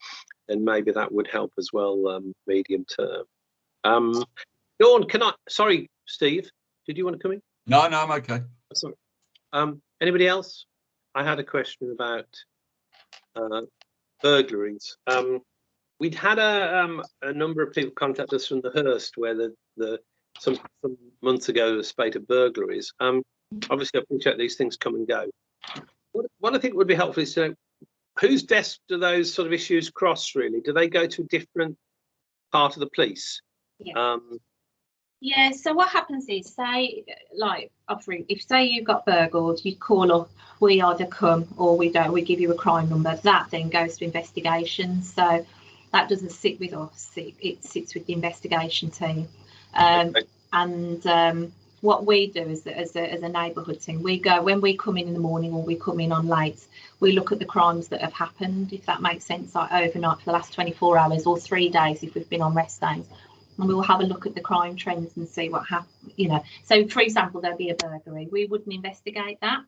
then maybe that would help as well, medium term. Dawn, sorry, Steve, did you want to come in? No, I'm okay. Sorry. Anybody else? I had a question about burglaries. We'd had a number of people contact us from the Hurst, where some months ago there was a spate of burglaries. Obviously, I appreciate these things come and go. What I think would be helpful is to know whose desk do those sort of issues cross, really? Do they go to a different part of the police? Yeah. Yeah, so what happens is, say, like, if say you got burgled, you call up, we either come or we don't, we give you a crime number. That then goes to investigations. So that doesn't sit with us, it sits with the investigation team. Okay. And what we do as a neighbourhood team, we go, when we come in the morning or we come in on late, we look at the crimes that have happened, if that makes sense, like overnight for the last 24 hours or 3 days if we've been on rest days. And we will have a look at the crime trends and see what happened, you know. So, for example, there'll be a burglary. We wouldn't investigate that,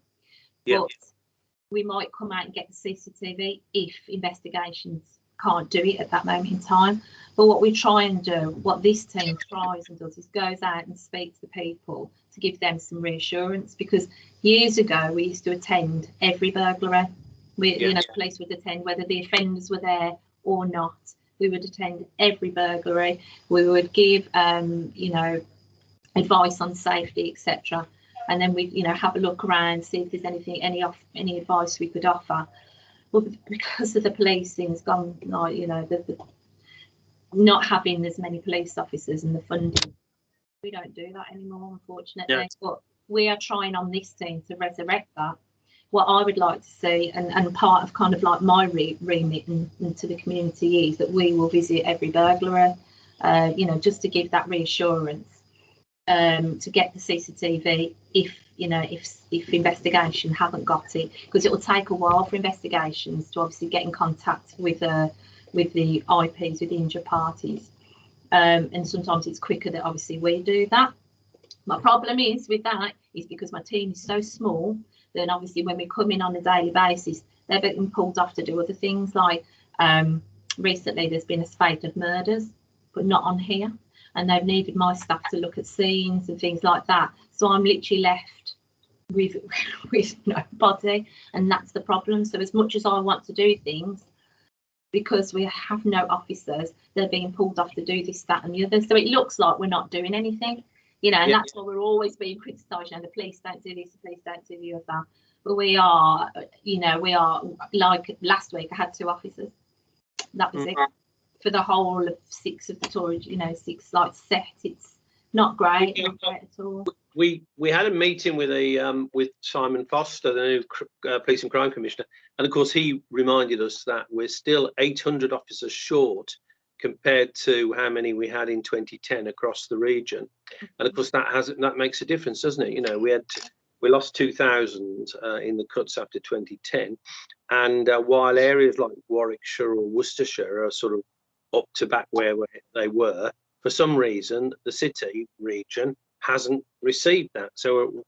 but we might come out and get the CCTV if investigations can't do it at that moment in time. But what we try and do, what this team tries and does, is goes out and speaks to people to give them some reassurance. Because years ago, we used to attend every burglary. You know, police would attend whether the offenders were there or not. We would attend every burglary. We would give, you know, advice on safety, etc. And then we, you know, have a look around, see if there's any advice we could offer. Well, because of the policing's gone, like, you know, the not having as many police officers and the funding, we don't do that anymore, unfortunately. Yeah. But we are trying on this team to resurrect that. What I would like to see, and part of kind of like my remit and to the community, is that we will visit every burglary, you know, just to give that reassurance, to get the CCTV if, you know, if investigation haven't got it, because it will take a while for investigations to obviously get in contact with the IPs, with the injured parties, and sometimes it's quicker that obviously we do that. My problem is with that is because my team is so small, then obviously when we come in on a daily basis, they're being pulled off to do other things. Like recently there's been a spate of murders, but not on here. And they've needed my staff to look at scenes and things like that. So I'm literally left with nobody, and that's the problem. So as much as I want to do things, because we have no officers, they're being pulled off to do this, that and the other. So it looks like we're not doing anything. You know, and Yeah. that's why we're always being criticised. You know, the police don't do this, the police don't do the other. But we are, you know, we are, like last week I had 2 officers. That was it. For the whole of 6 of the tours, you know, 6 like set. It's not great, not great at all. We had a meeting with Simon Foster, the new Police and Crime Commissioner, and of course he reminded us that we're still 800 officers short compared to how many we had in 2010 across the region. And of course that makes a difference, doesn't it? You know, we lost 2,000 in the cuts after 2010, and while areas like Warwickshire or Worcestershire are sort of up to back where they were, for some reason the city region hasn't received that. So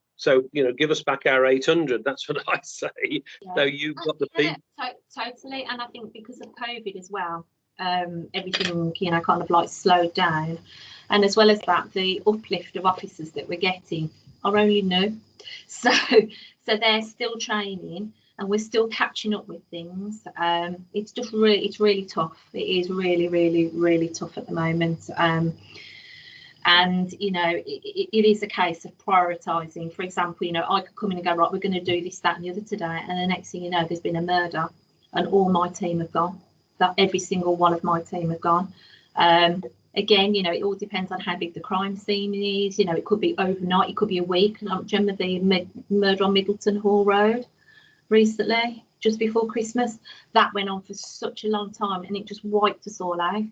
you know, give us back our 800. That's what I say. Yeah. So you've got the people. Totally, and I think because of COVID as well, everything, you know, kind of like slowed down, and as well as that, the uplift of officers that we're getting are only new, so they're still training and we're still catching up with things. It's just really tough. It is really tough at the moment. And you know, it is a case of prioritising. For example, you know, I could come in and go, right, we're going to do this, that and the other today, and the next thing you know, there's been a murder and all my team have gone. That every single one of my team have gone. Again, you know, it all depends on how big the crime scene is. You know, it could be overnight, it could be a week. Do you remember the murder on Middleton Hall Road recently, just before Christmas? That went on for such a long time, and it just wiped us all out.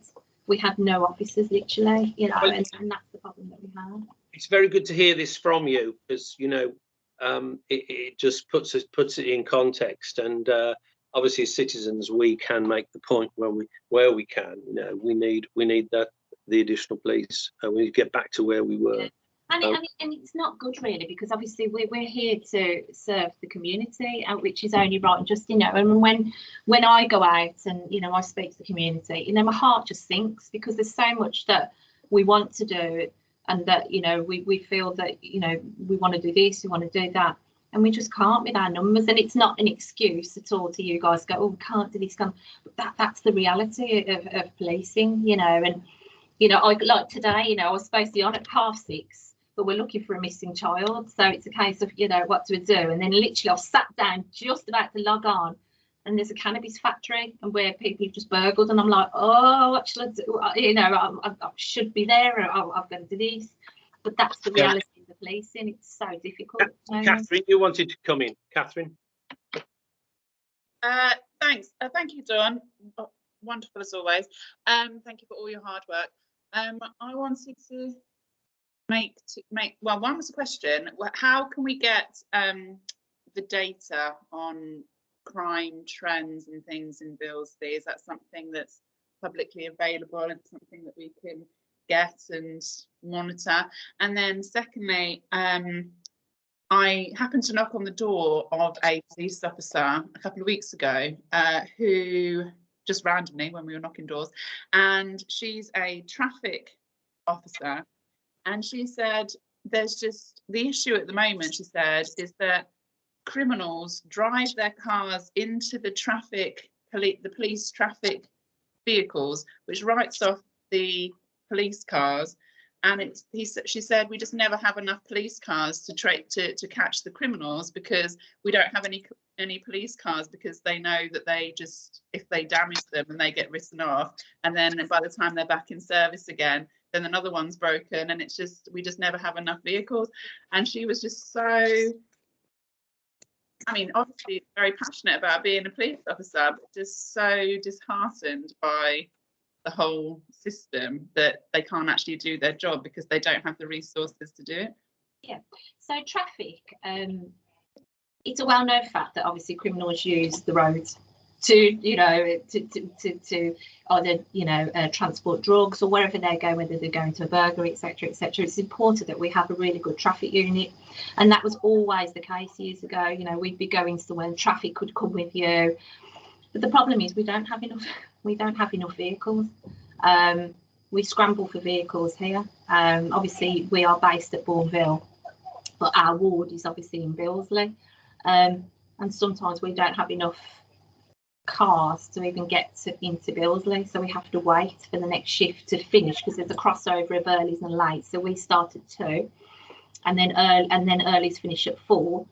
We had no officers, literally, you know, and that's the problem that we had. It's very good to hear this from you, because you know, it just puts it in context, and obviously as citizens we can make the point where we can. You know, we need the additional police. We need to get back to where we were. Yeah. And it's not good really, because obviously we're here to serve the community, which is only right. And just, you know, and when I go out and, you know, I speak to the community, you know, my heart just sinks, because there's so much that we want to do, and that, you know, we feel that, you know, we want to do this, we want to do that, and we just can't with our numbers. And it's not an excuse at all to you guys go, oh, we can't do this, but that's the reality of policing, you know. And you know, like today, you know, I was supposed to be on at 6:30, but we're looking for a missing child. So it's a case of, you know, what do we do? And then literally I sat down just about to log on, and there's a cannabis factory and where people have just burgled, and I'm like, oh, what should I do? You know, I should be there, or I've got to do this. But that's the reality of the policing. It's so difficult. Catherine, you wanted to come in. Catherine. Thanks. Thank you, Dawn. Wonderful as always. Thank you for all your hard work. I wanted to make well, one was a question: how can we get the data on crime trends and things in Billesley? Is that something that's publicly available and something that we can get and monitor? And then secondly, I happened to knock on the door of a police officer a couple of weeks ago who, just randomly when we were knocking doors, and she's a traffic officer, and she said there's just the issue at the moment, she said, is that criminals drive their cars into the police traffic vehicles, which writes off the police cars, and she said we just never have enough police cars to catch the criminals, because we don't have any police cars, because they know that they just, if they damage them and they get written off, and then by the time they're back in service again, then another one's broken, and it's just, we just never have enough vehicles. And she was just so, I mean, obviously very passionate about being a police officer, but just so disheartened by the whole system that they can't actually do their job because they don't have the resources to do it. Yeah, so traffic, it's a well-known fact that obviously criminals use the roads to you know to either transport drugs or wherever they're going, whether they're going to a burglary, etc., etc. It's important that we have a really good traffic unit, and that was always the case years ago. You know, we'd be going somewhere and traffic could come with you, but the problem is we don't have enough. We don't have enough vehicles. We scramble for vehicles here. Obviously, we are based at Bourneville, but our ward is obviously in Billesley, and sometimes we don't have enough cars to even get into Billesley, so we have to wait for the next shift to finish because there's a crossover of earlys and late. So we start at 2, and then earlys finish at 4.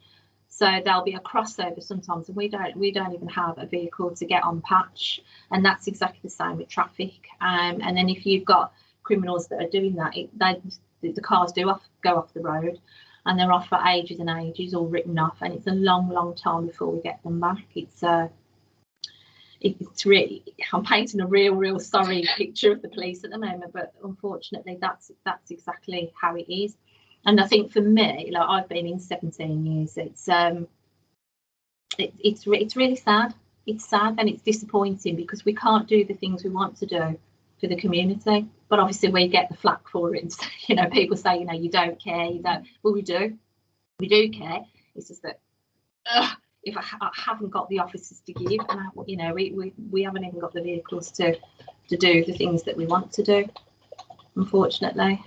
So there'll be a crossover sometimes, and we don't even have a vehicle to get on patch, and that's exactly the same with traffic. And then if you've got criminals that are doing that, the cars do go off the road, and they're off for ages and ages, or written off, and it's a long time before we get them back. It's really, I'm painting a real sorry picture of the police at the moment, but unfortunately that's exactly how it is. And I think for me, like, I've been in 17 years, it's really sad. It's sad and it's disappointing because we can't do the things we want to do for the community, but obviously we get the flack for it. You know, people say, you know, you don't care, you don't. Well, we do care. It's just that if I haven't got the officers to give, and you know, we haven't even got the vehicles to do the things that we want to do, unfortunately.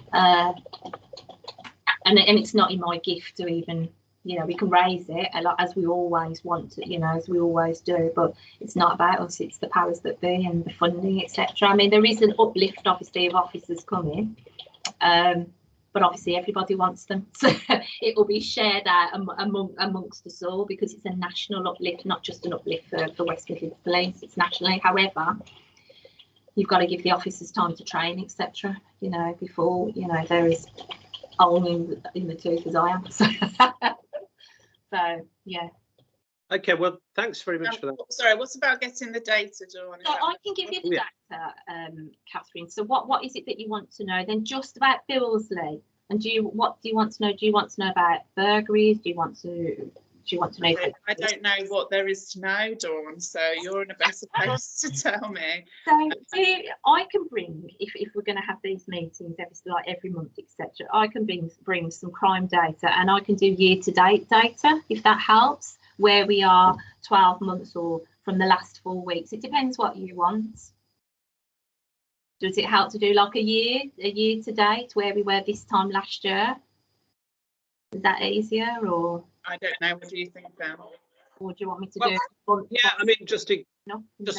And it's not in my gift to even, you know, we can raise it a lot as we always want to, you know, as we always do, but it's not about us, it's the powers that be and the funding, etc. I mean, there is an uplift obviously of officers coming, but obviously everybody wants them, so it will be shared out amongst us all, because it's a national uplift, not just an uplift for West Midlands Police, it's nationally. However, you've got to give the officers time to train, etc., you know, before, you know, there is old in the tooth as I am. So yeah. Okay, well, thanks very much for that. Sorry, what's about getting the data, Dawn? So I can give you the data, Catherine. So what is it that you want to know? Then just about Billesley. And what do you want to know? Do you want to know about burglaries? Do you want to know? I don't know what there is to know, Dawn. So you're in a better place to tell me. So I can bring, if we're going to have these meetings every month, etc. I can bring some crime data, and I can do year-to-date data if that helps, where we are 12 months or from the last 4 weeks. It depends what you want. Does it help to do like a year to date, where we were this time last year? Is that easier, or? I don't know. What do you think, Ben? Or do you want me to do? Yeah, I mean, just a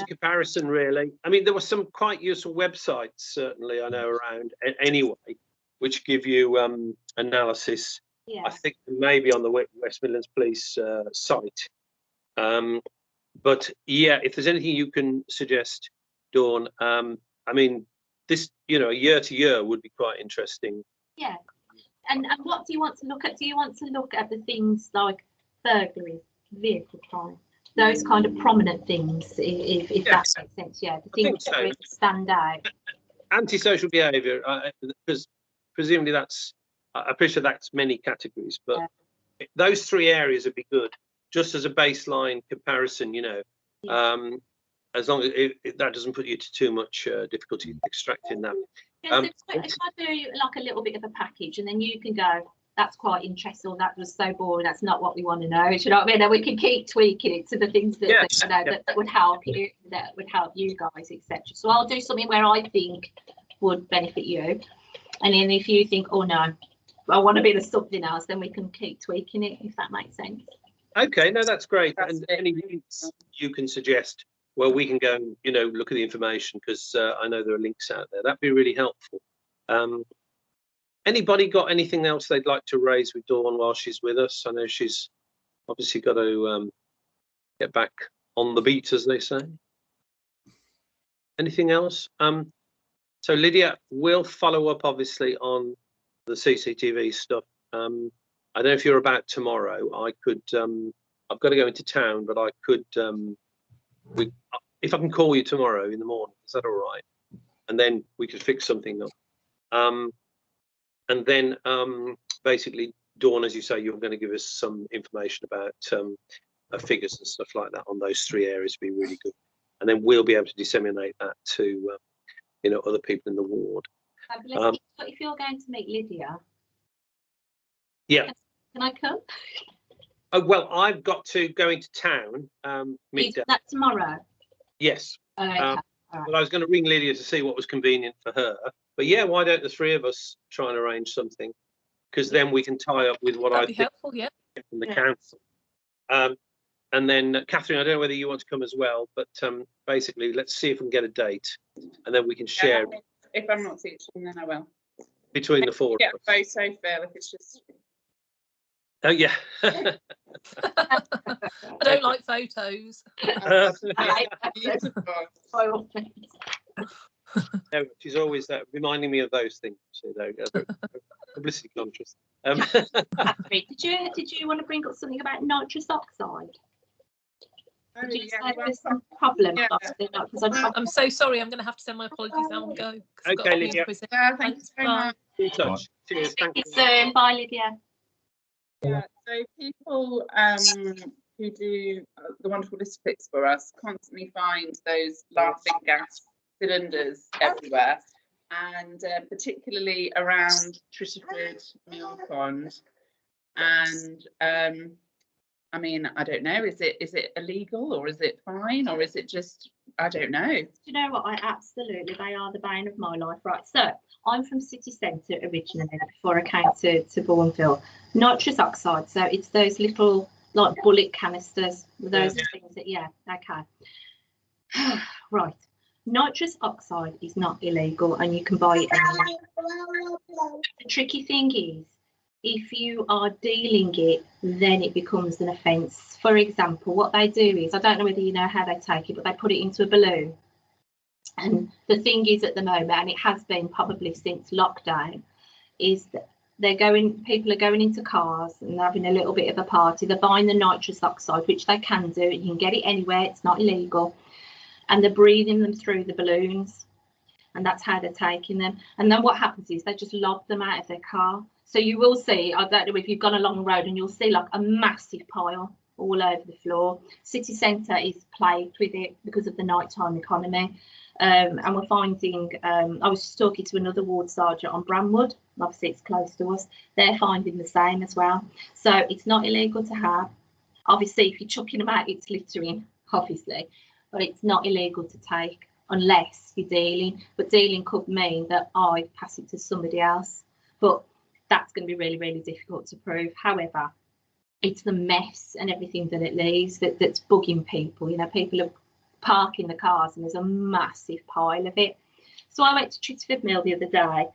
comparison, really. I mean, there were some quite useful websites, certainly, I know, around anyway, which give you analysis. Yeah. I think maybe on the West Midlands Police site. But yeah, if there's anything you can suggest, Dawn, I mean, this, you know, year to year would be quite interesting. Yeah. And what do you want to look at? Do you want to look at the things like burglaries, vehicle crime, those kind of prominent things, if that makes sense? Yeah, the things that really stand out. Antisocial behaviour, because presumably that's, I appreciate that's many categories, but those 3 areas would be good, just as a baseline comparison, you know. Yeah. As long as that doesn't put you to too much difficulty extracting that. If I do like a little bit of a package, and then you can go, that's quite interesting, or that was so boring, that's not what we want to know. Do you know what I mean? And we can keep tweaking it to the things that, that would help you, guys, etc. So I'll do something where I think would benefit you, and then if you think, oh no, I want a bit of something else, then we can keep tweaking it, if that makes sense. Okay, no, that's great. And any links you can suggest, well, we can go and, you know, look at the information, because I know there are links out there. That'd be really helpful. Anybody got anything else they'd like to raise with Dawn while she's with us? I know she's obviously got to get back on the beat, as they say. Anything else? So Lydia, we'll follow up obviously on the CCTV stuff. I don't know if you're about tomorrow. I could, I've got to go into town, but I could, if I can call you tomorrow in the morning, is that all right? And then we could fix something up. And then basically, Dawn, as you say, you're going to give us some information about figures and stuff like that on those 3 areas would be really good. And then we'll be able to disseminate that to other people in the ward. If you're going to meet Lydia, Yeah. can I come? Oh, well, I've got to go into town midday. Is that tomorrow? Yes. Okay. All right. But I was going to ring Lydia to see what was convenient for her. But yeah, why don't the 3 of us try and arrange something? Because then we can tie up with what I That'd be think helpful, yeah. from the council. And then Catherine, I don't know whether you want to come as well, but basically, let's see if we can get a date, and then we can share If I'm not teaching, then I will. between the 4 Yeah, of us. photo fail if it's just. Oh yeah. I don't like photos. Beautiful. No, she's always reminding me of those things. So there we go. Publicity conscious. Did you want to bring up something about nitrous oxide? Oh, Did you yeah, say there's some problem? Yeah. I'm so sorry. I'm going to have to send my apologies now and go. 'cause I've got Okay, to be in Lydia. prison. Yeah, thank you Thanks, very bye. much. In touch. Cheers. Thank you. Soon. Bye, Lydia. Yeah, so people who do the wonderful list picks for us constantly find those laughing gas cylinders everywhere, and particularly around Tritterford Mill Pond. And I mean, I don't know, is it illegal, or is it fine, or is it just, I don't know. Do you know what? They are the bane of my life. Right, so I'm from city centre originally before I came to Bourneville. Nitrous oxide, so it's those little like bullet canisters, those things that, yeah, okay. Right, nitrous oxide is not illegal and you can buy it anywhere. The tricky thing is, if you are dealing it, then it becomes an offence. For example, what they do is, I don't know whether you know how they take it, but they put it into a balloon. And the thing is at the moment, and it has been probably since lockdown, is that people are going into cars and having a little bit of a party. They're buying the nitrous oxide, which they can do. You can get it anywhere. It's not illegal. And they're breathing them through the balloons. And that's how they're taking them. And then what happens is they just lob them out of their car. So you will see, I don't know if you've gone along the road, and you'll see like a massive pile all over the floor. City centre is plagued with it because of the nighttime economy. And we're finding, I was just talking to another ward sergeant on Bramwood, obviously it's close to us, they're finding the same as well. So it's not illegal to have. Obviously, if you're chucking them out, it's littering, obviously, but it's not illegal to take unless you're dealing. But dealing could mean that I pass it to somebody else. But that's going to be really, really difficult to prove. However, it's the mess and everything that it leaves that's bugging people. You know, people are parking the cars and there's a massive pile of it. So I went to Tritterford Mill the other day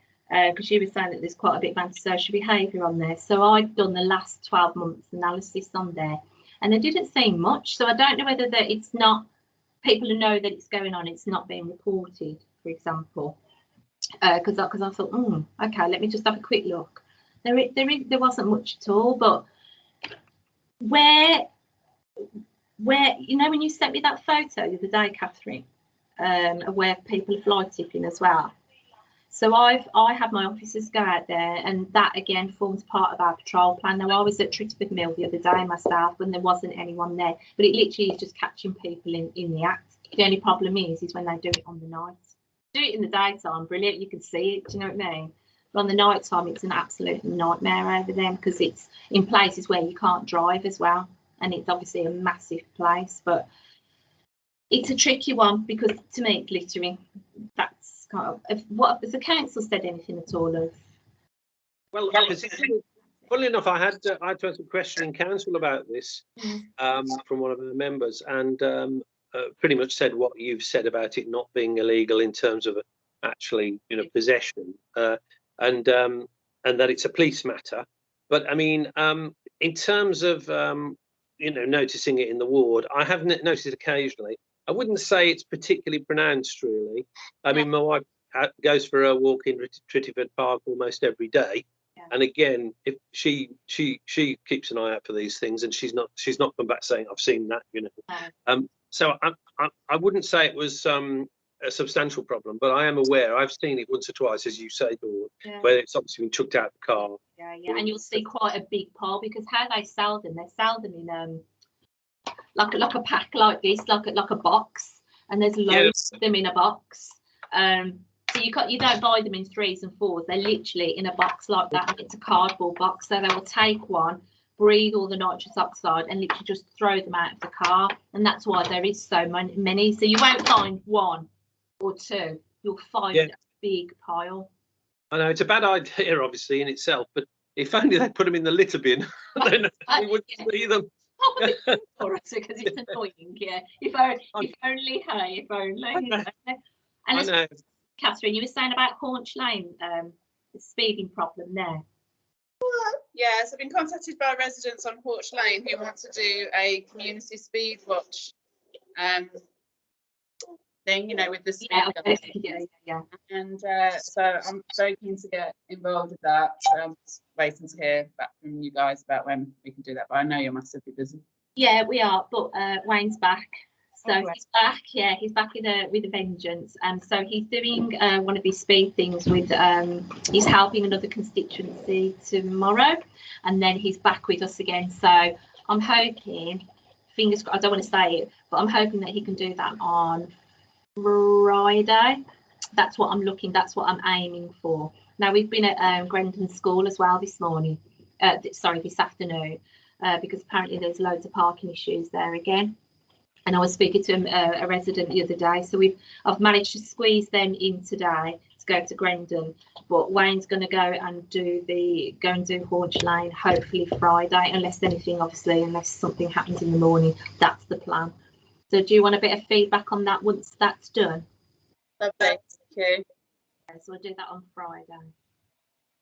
because she was saying that there's quite a bit of antisocial behaviour on there. So I've done the last 12 months analysis on there, and there didn't seem much. So I don't know whether that it's not, people who know that it's going on, it's not being reported, for example. Because I thought, okay, let me just have a quick look. There wasn't much at all, but where you know, when you sent me that photo the other day, Catherine, of where people are fly tipping as well. So I had my officers go out there, and that again forms part of our patrol plan. Now I was at Tritterford Mill the other day myself when there wasn't anyone there, but it literally is just catching people in the act. The only problem is when they do it on the night. Do it in the daytime, brilliant, you can see it, do you know what I mean? But on the night time, it's an absolute nightmare over there because it's in places where you can't drive as well, and it's obviously a massive place. But it's a tricky one because to me, littering, that's kind of, what has the council said anything at all of? Well, funnily enough, I had to ask a question in council about this from one of our members, and pretty much said what you've said about it not being illegal in terms of actually, possession, and that it's a police matter. But I mean, in terms of noticing it in the ward, I have noticed it occasionally. I wouldn't say it's particularly pronounced, really. I mean, my wife goes for a walk in Tritterford Park almost every day. Yeah. And again, if she keeps an eye out for these things, and she's not come back saying I've seen that, So I wouldn't say it was a substantial problem, but I am aware. I've seen it once or twice, as you say, Dawn, where it's obviously been chucked out of the car. Yeah, and you'll see quite a big pile because how they sell them in like a pack like this, like a box, and there's loads of them in a box. So you don't buy them in 3s and 4s. They're literally in a box like that, and it's a cardboard box. So they will take one, breathe all the nitrous oxide, and literally just throw them out of the car. And that's why there is so many. So you won't find 1 or 2. You'll find a big pile. I know it's a bad idea, obviously, in itself, but if only they put them in the litter bin, then we wouldn't see them. Because it's annoying, yeah. If only. I know. Catherine, you were saying about Haunch Lane, the speeding problem there. Yes, I've been contacted by residents on Haunch Lane who want to do a community speed watch thing, you know, with the speed. Yeah. And so I'm very keen to get involved with that. Just waiting to hear back from you guys about when we can do that. But I know you're massively busy. Yeah, we are. But Wayne's back. So he's back, he's back with a vengeance. And so he's doing one of these speed things with, he's helping another constituency tomorrow, and then he's back with us again. So I'm hoping, fingers crossed, I don't want to say it, but I'm hoping that he can do that on Friday. That's what I'm aiming for. Now, we've been at Grendon School as well this afternoon, because apparently there's loads of parking issues there again. And I was speaking to a resident the other day, so I've managed to squeeze them in today to go to Grendon. But Wayne's going to go and do Haunch Lane hopefully Friday, unless something happens in the morning. That's the plan. So do you want a bit of feedback on that once that's done? Lovely, thank you. So we'll do that on Friday.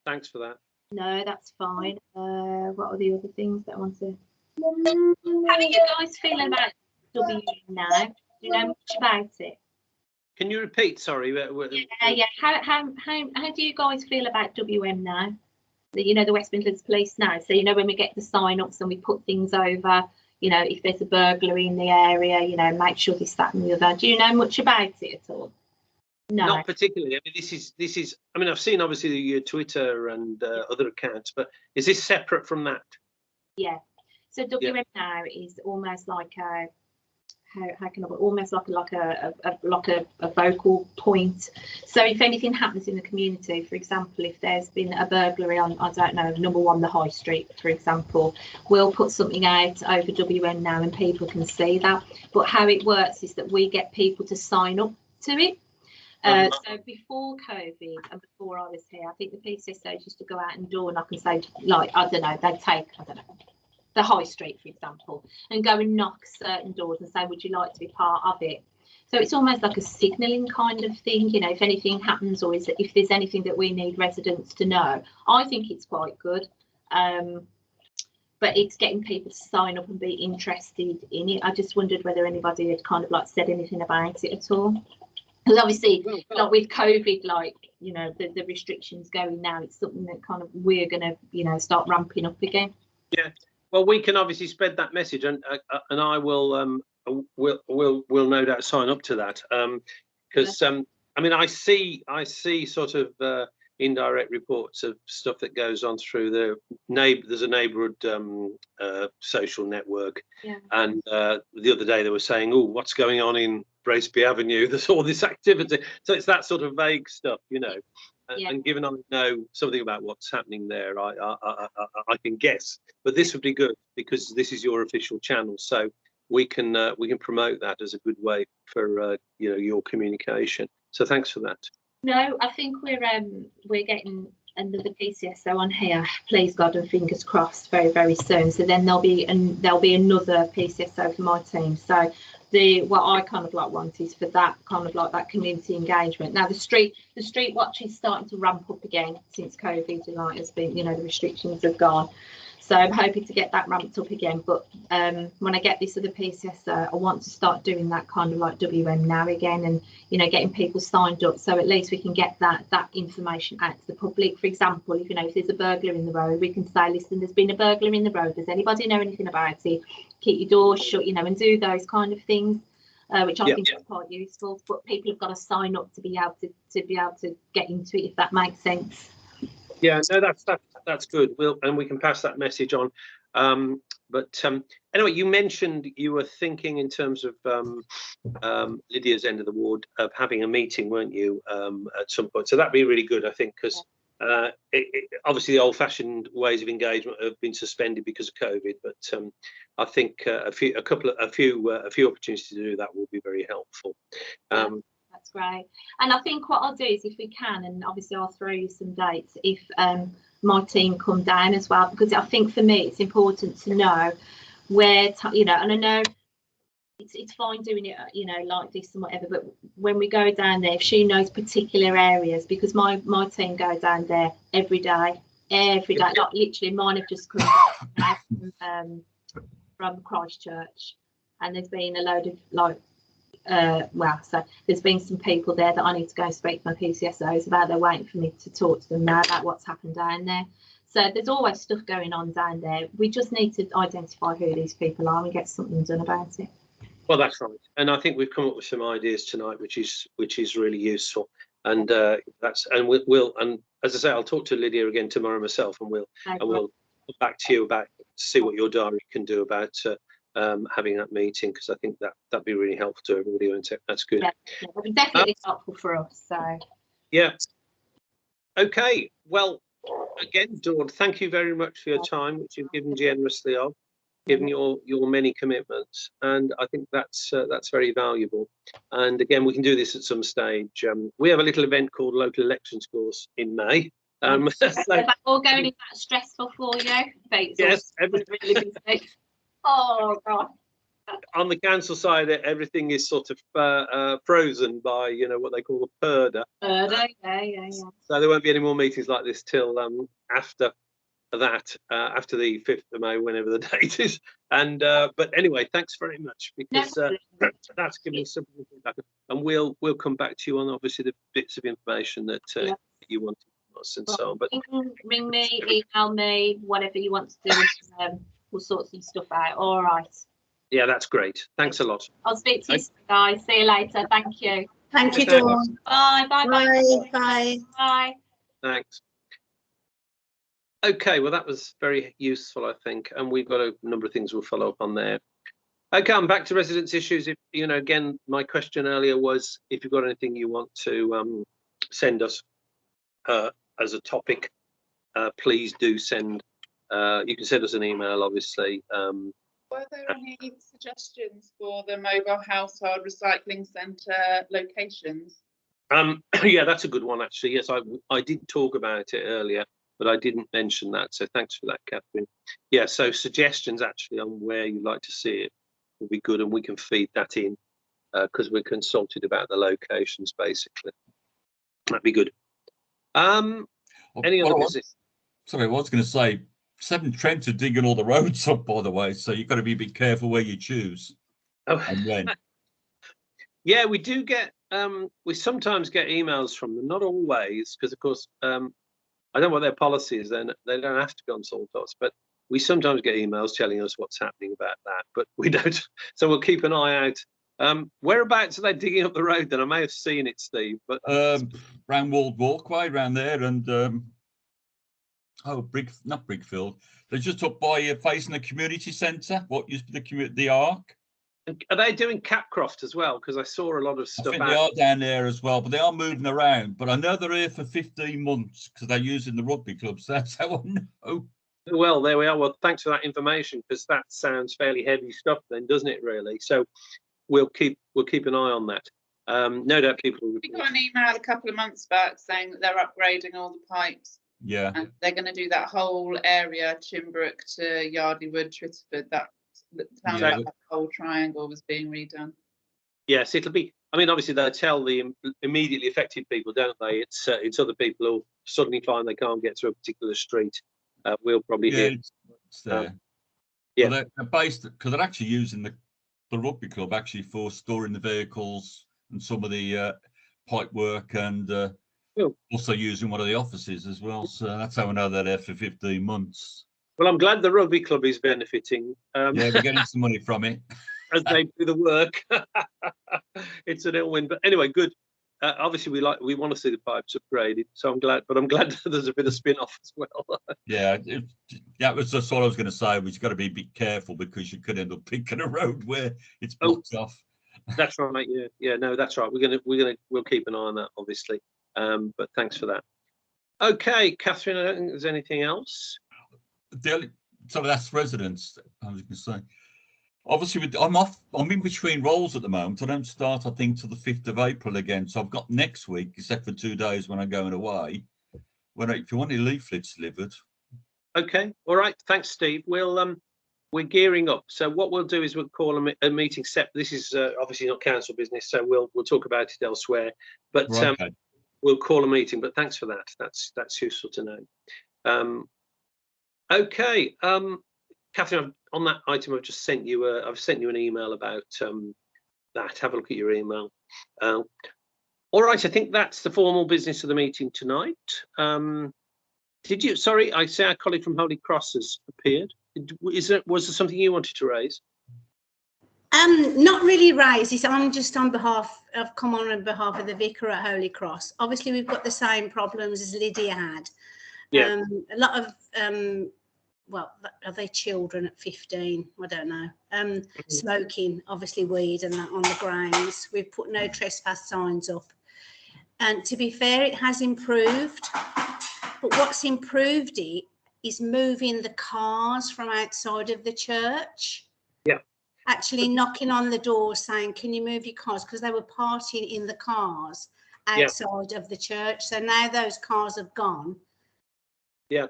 Thanks for that. No, that's fine. What are the other things that I want to? How are you guys feeling about WM now? Do you know much about it? Can you repeat? Sorry. Yeah. How do you guys feel about WM now? The West Midlands Police now. So when we get the sign-ups and we put things over, if there's a burglary in the area, make sure this, that, and the other. Do you know much about it at all? No. Not particularly. I mean, this is. I mean, I've seen obviously your Twitter and other accounts, but is this separate from that? Yeah. So WM now is almost like a. How can I put, almost like a vocal point. So if anything happens in the community, for example, if there's been a burglary on, I don't know, number 1 the High Street, for example, we'll put something out over WN now and people can see that. But how it works is that we get people to sign up to it. So before COVID and before I was here, I think the PCSOs used to go out and door knock and say, like, they'd take, the High Street, for example, and go and knock certain doors and say, would you like to be part of it? So it's almost like a signalling kind of thing, if anything happens or if there's anything that we need residents to know. I think it's quite good, but it's getting people to sign up and be interested in it. I just wondered whether anybody had kind of like said anything about it at all. Because obviously, like with COVID, the restrictions going now, it's something that kind of we're going to, start ramping up again. Yeah. Well, we can obviously spread that message, and I will will no doubt sign up to that, because I mean I see sort of indirect reports of stuff that goes on through there's a neighbourhood social network, and the other day they were saying, oh, what's going on in Braceby Avenue? There's all this activity, so it's that sort of vague stuff, And given I know something about what's happening there, I can guess. But this would be good because this is your official channel, so we can promote that as a good way for your communication. So thanks for that. No, I think we're getting another PCSO on here. Please God and fingers crossed, very very soon. So then there'll be another PCSO for my team. So what I kind of like want is for that kind of like that community engagement. Now the street watch is starting to ramp up again since COVID has been, the restrictions have gone. So I'm hoping to get that ramped up again. But when I get this other PCSO, I want to start doing that kind of like WM now again, and getting people signed up, so at least we can get that information out to the public. For example, if there's a burglar in the road, we can say, listen, there's been a burglar in the road. Does anybody know anything about it? Keep your doors shut, and do those kind of things, which I think is quite useful. But people have got to sign up to be able to get into it, if that makes sense. Yeah, no, that's good. We can pass that message on. But anyway, you mentioned you were thinking in terms of Lydia's end of the ward of having a meeting, weren't you, at some point? So that'd be really good, I think, because obviously the old-fashioned ways of engagement have been suspended because of COVID. But I think a few opportunities to do that will be very helpful. That's great. And I think what I'll do is, if we can, and obviously I'll throw you some dates if my team come down as well, because I think for me it's important to know where, you know, and I know it's fine doing it, you know, like this and whatever, but when we go down there, if she knows particular areas, because my team go down there every day, like literally mine have just come from Christchurch, and there's been a load of so there's been some people there that I need to go and speak to my PCSOs about. They're waiting for me to talk to them now about what's happened down there. So there's always stuff going on down there. We just need to identify who these people are and get something done about it. Well, that's right, and I think we've come up with some ideas tonight, which is really useful. And we'll and as I say, I'll talk to Lydia again tomorrow myself, and we'll come back to you about see what your diary can do about having that meeting, because I think that'd be really helpful to everybody, won't it? That's good. Yeah, it'll be definitely helpful for us. So yeah. Okay. Well, again, Dawn, thank you very much for your time, which you've given generously of, given your many commitments, and I think that's very valuable. And again, we can do this at some stage. We have a little event called Local Elections Course in May. is that all going in that stressful for you? Yes, really busy. Oh God. On the council side, everything is sort of frozen by, you know, what they call the purdah. Yeah. So there won't be any more meetings like this till after that, after the 5th of May, whenever the date is. And but anyway, thanks very much, because that's given us something to think back, and we'll come back to you on obviously the bits of information that you want from us and so on. But ring me, email me, whatever you want to do. We'll sort some stuff out. All right. Yeah, that's great. Thanks a lot. I'll speak to you soon, guys. See you later. Thank you. Thank you, Dawn. Bye. Bye. Bye. Thanks. Okay, well, that was very useful, I think, and we've got a number of things we'll follow up on there. Okay, I'm back to residents' issues. If you know, again, my question earlier was if you've got anything you want to send us as a topic, please do send. You can send us an email, obviously. Were there any suggestions for the mobile household recycling centre locations? Yeah, that's a good one, actually. Yes, I did talk about it earlier, but I didn't mention that. So thanks for that, Catherine. Yeah, so suggestions actually on where you'd like to see it would be good, and we can feed that in because we're consulted about the locations, basically. That'd be good. Any other business? Sorry, I was going to say, Severn Trent are digging all the roads up, by the way, so you've got to be a bit careful where you choose and when. Yeah, we do get, we sometimes get emails from them, not always, because of course, I don't know what their policy is, then they don't have to consult us, but we sometimes get emails telling us what's happening about that, but we don't, so we'll keep an eye out. Whereabouts are they digging up the road then? I may have seen it, Steve, but round Walled Walkway around there, and not Brigfield. They're just up by facing the community centre. What used to be the Ark. And are they doing Capcroft as well? Because I saw a lot of stuff. I think they are down there as well, but they are moving around. But I know they're here for 15 months because they're using the rugby clubs. That's how I know. Well, there we are. Well, thanks for that information, because that sounds fairly heavy stuff, then, doesn't it? Really. So we'll keep an eye on that. No doubt people. We got an email a couple of months back saying that they're upgrading all the pipes. Yeah. And they're going to do that whole area, Chimbrook to Yardley Wood, Tritterford. That sounds like that whole triangle was being redone. Yes, it'll be. I mean, obviously they tell the immediately affected people, don't they? It's other people who suddenly find they can't get through a particular street. We'll probably hear. It's there. Yeah, well, they're based because they're actually using the rugby club actually for storing the vehicles and some of the pipe work, and also using one of the offices as well. So that's how I know they're there for 15 months. Well, I'm glad the rugby club is benefiting. Yeah, we're getting some money from it. As they do the work. It's an ill win. But anyway, good. obviously we want to see the pipes upgraded. So I'm glad there's a bit of spin-off as well. Yeah, that was just all I was going to say. We've got to be a bit careful because you could end up picking a road where it's blocked off. That's right. Yeah. No, that's right. We'll keep an eye on that, obviously. But thanks for that. Okay, Catherine. I don't think there's anything else. So that's residents. I was going to say. Obviously, I'm in between roles at the moment. I don't start, I think, till the 5th of April again. So I've got next week, except for 2 days when I'm going away. If you want any leaflets delivered. Okay. All right. Thanks, Steve. We're gearing up. So what we'll do is we'll call a meeting set. This is obviously not council business, so we'll talk about it elsewhere. But Right, we'll call a meeting. But thanks for that. That's useful to know. Okay. Catherine, on that item, I've just sent you an email about that. Have a look at your email. All right, I think that's the formal business of the meeting tonight. Sorry, I say our colleague from Holy Cross has appeared. Was there something you wanted to raise? Not really raise it. I'm just on behalf of the vicar at Holy Cross. Obviously, we've got the same problems as Lydia had. Yeah. A lot of well, are they children at 15? I don't know. Smoking, obviously weed and that on the grounds. We've put no trespass signs up. And to be fair, it has improved. But what's improved it is moving the cars from outside of the church. Yeah. Actually knocking on the door saying, can you move your cars? Because they were parking in the cars outside of the church. So now those cars have gone. Yeah.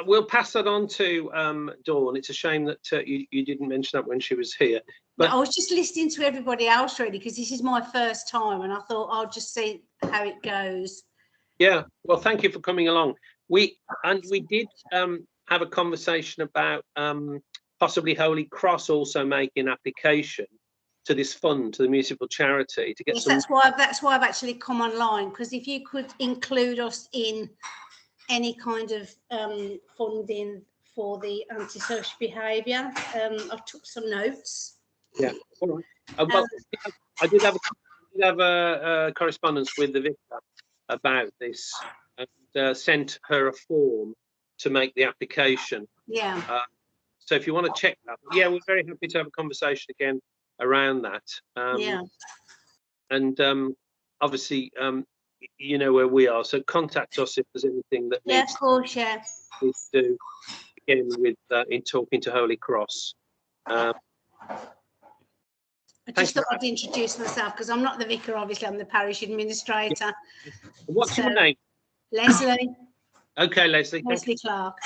We'll pass that on to Dawn. It's a shame that you didn't mention that when she was here. But I was just listening to everybody else really, because this is my first time and I thought I'll just see how it goes. Yeah, well, thank you for coming along. We did have a conversation about possibly Holy Cross also making application to this fund, to the municipal charity, to get yes, some. That's why I've actually come online, because if you could include us in any kind of funding for the antisocial behaviour. I took some notes. Yeah, all right. Well, I did have a correspondence with the vicar about this, and sent her a form to make the application. Yeah. So if you want to check that, yeah, we're very happy to have a conversation again around that. Yeah. And obviously, you know where we are, so contact us if there's anything that Yeah, of course, yeah. needs to do again with in talking to Holy Cross. I just thought I'd introduce myself because I'm not the vicar, obviously, I'm the parish administrator. What's your name? Leslie. Okay, Leslie. Leslie Clark.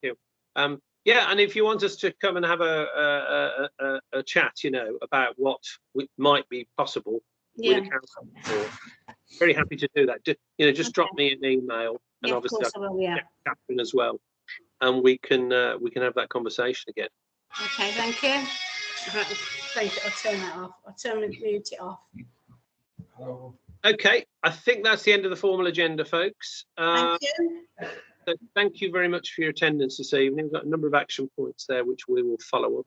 Thank you. Yeah, and if you want us to come and have a chat, you know, about what might be possible with the council, very happy to do that. Just drop me an email, and obviously of course I will, yeah. Catherine as well, and we can have that conversation again. Okay, thank you. I'll turn that off. I'll mute it off. Okay, I think that's the end of the formal agenda, folks. Thank you. So thank you very much for your attendance this evening. We've got a number of action points there which we will follow up,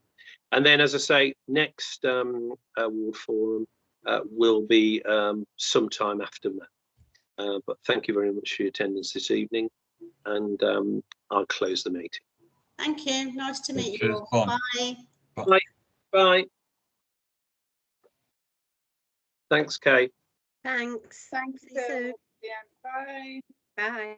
and then, as I say, next ward forum will be sometime after that. But thank you very much for your attendance this evening, and I'll close the meeting. Thank you. Nice to meet you all. Bye. Bye. Bye. Thanks, Kay. Thanks. Thanks. See you soon. Yeah, bye. Bye.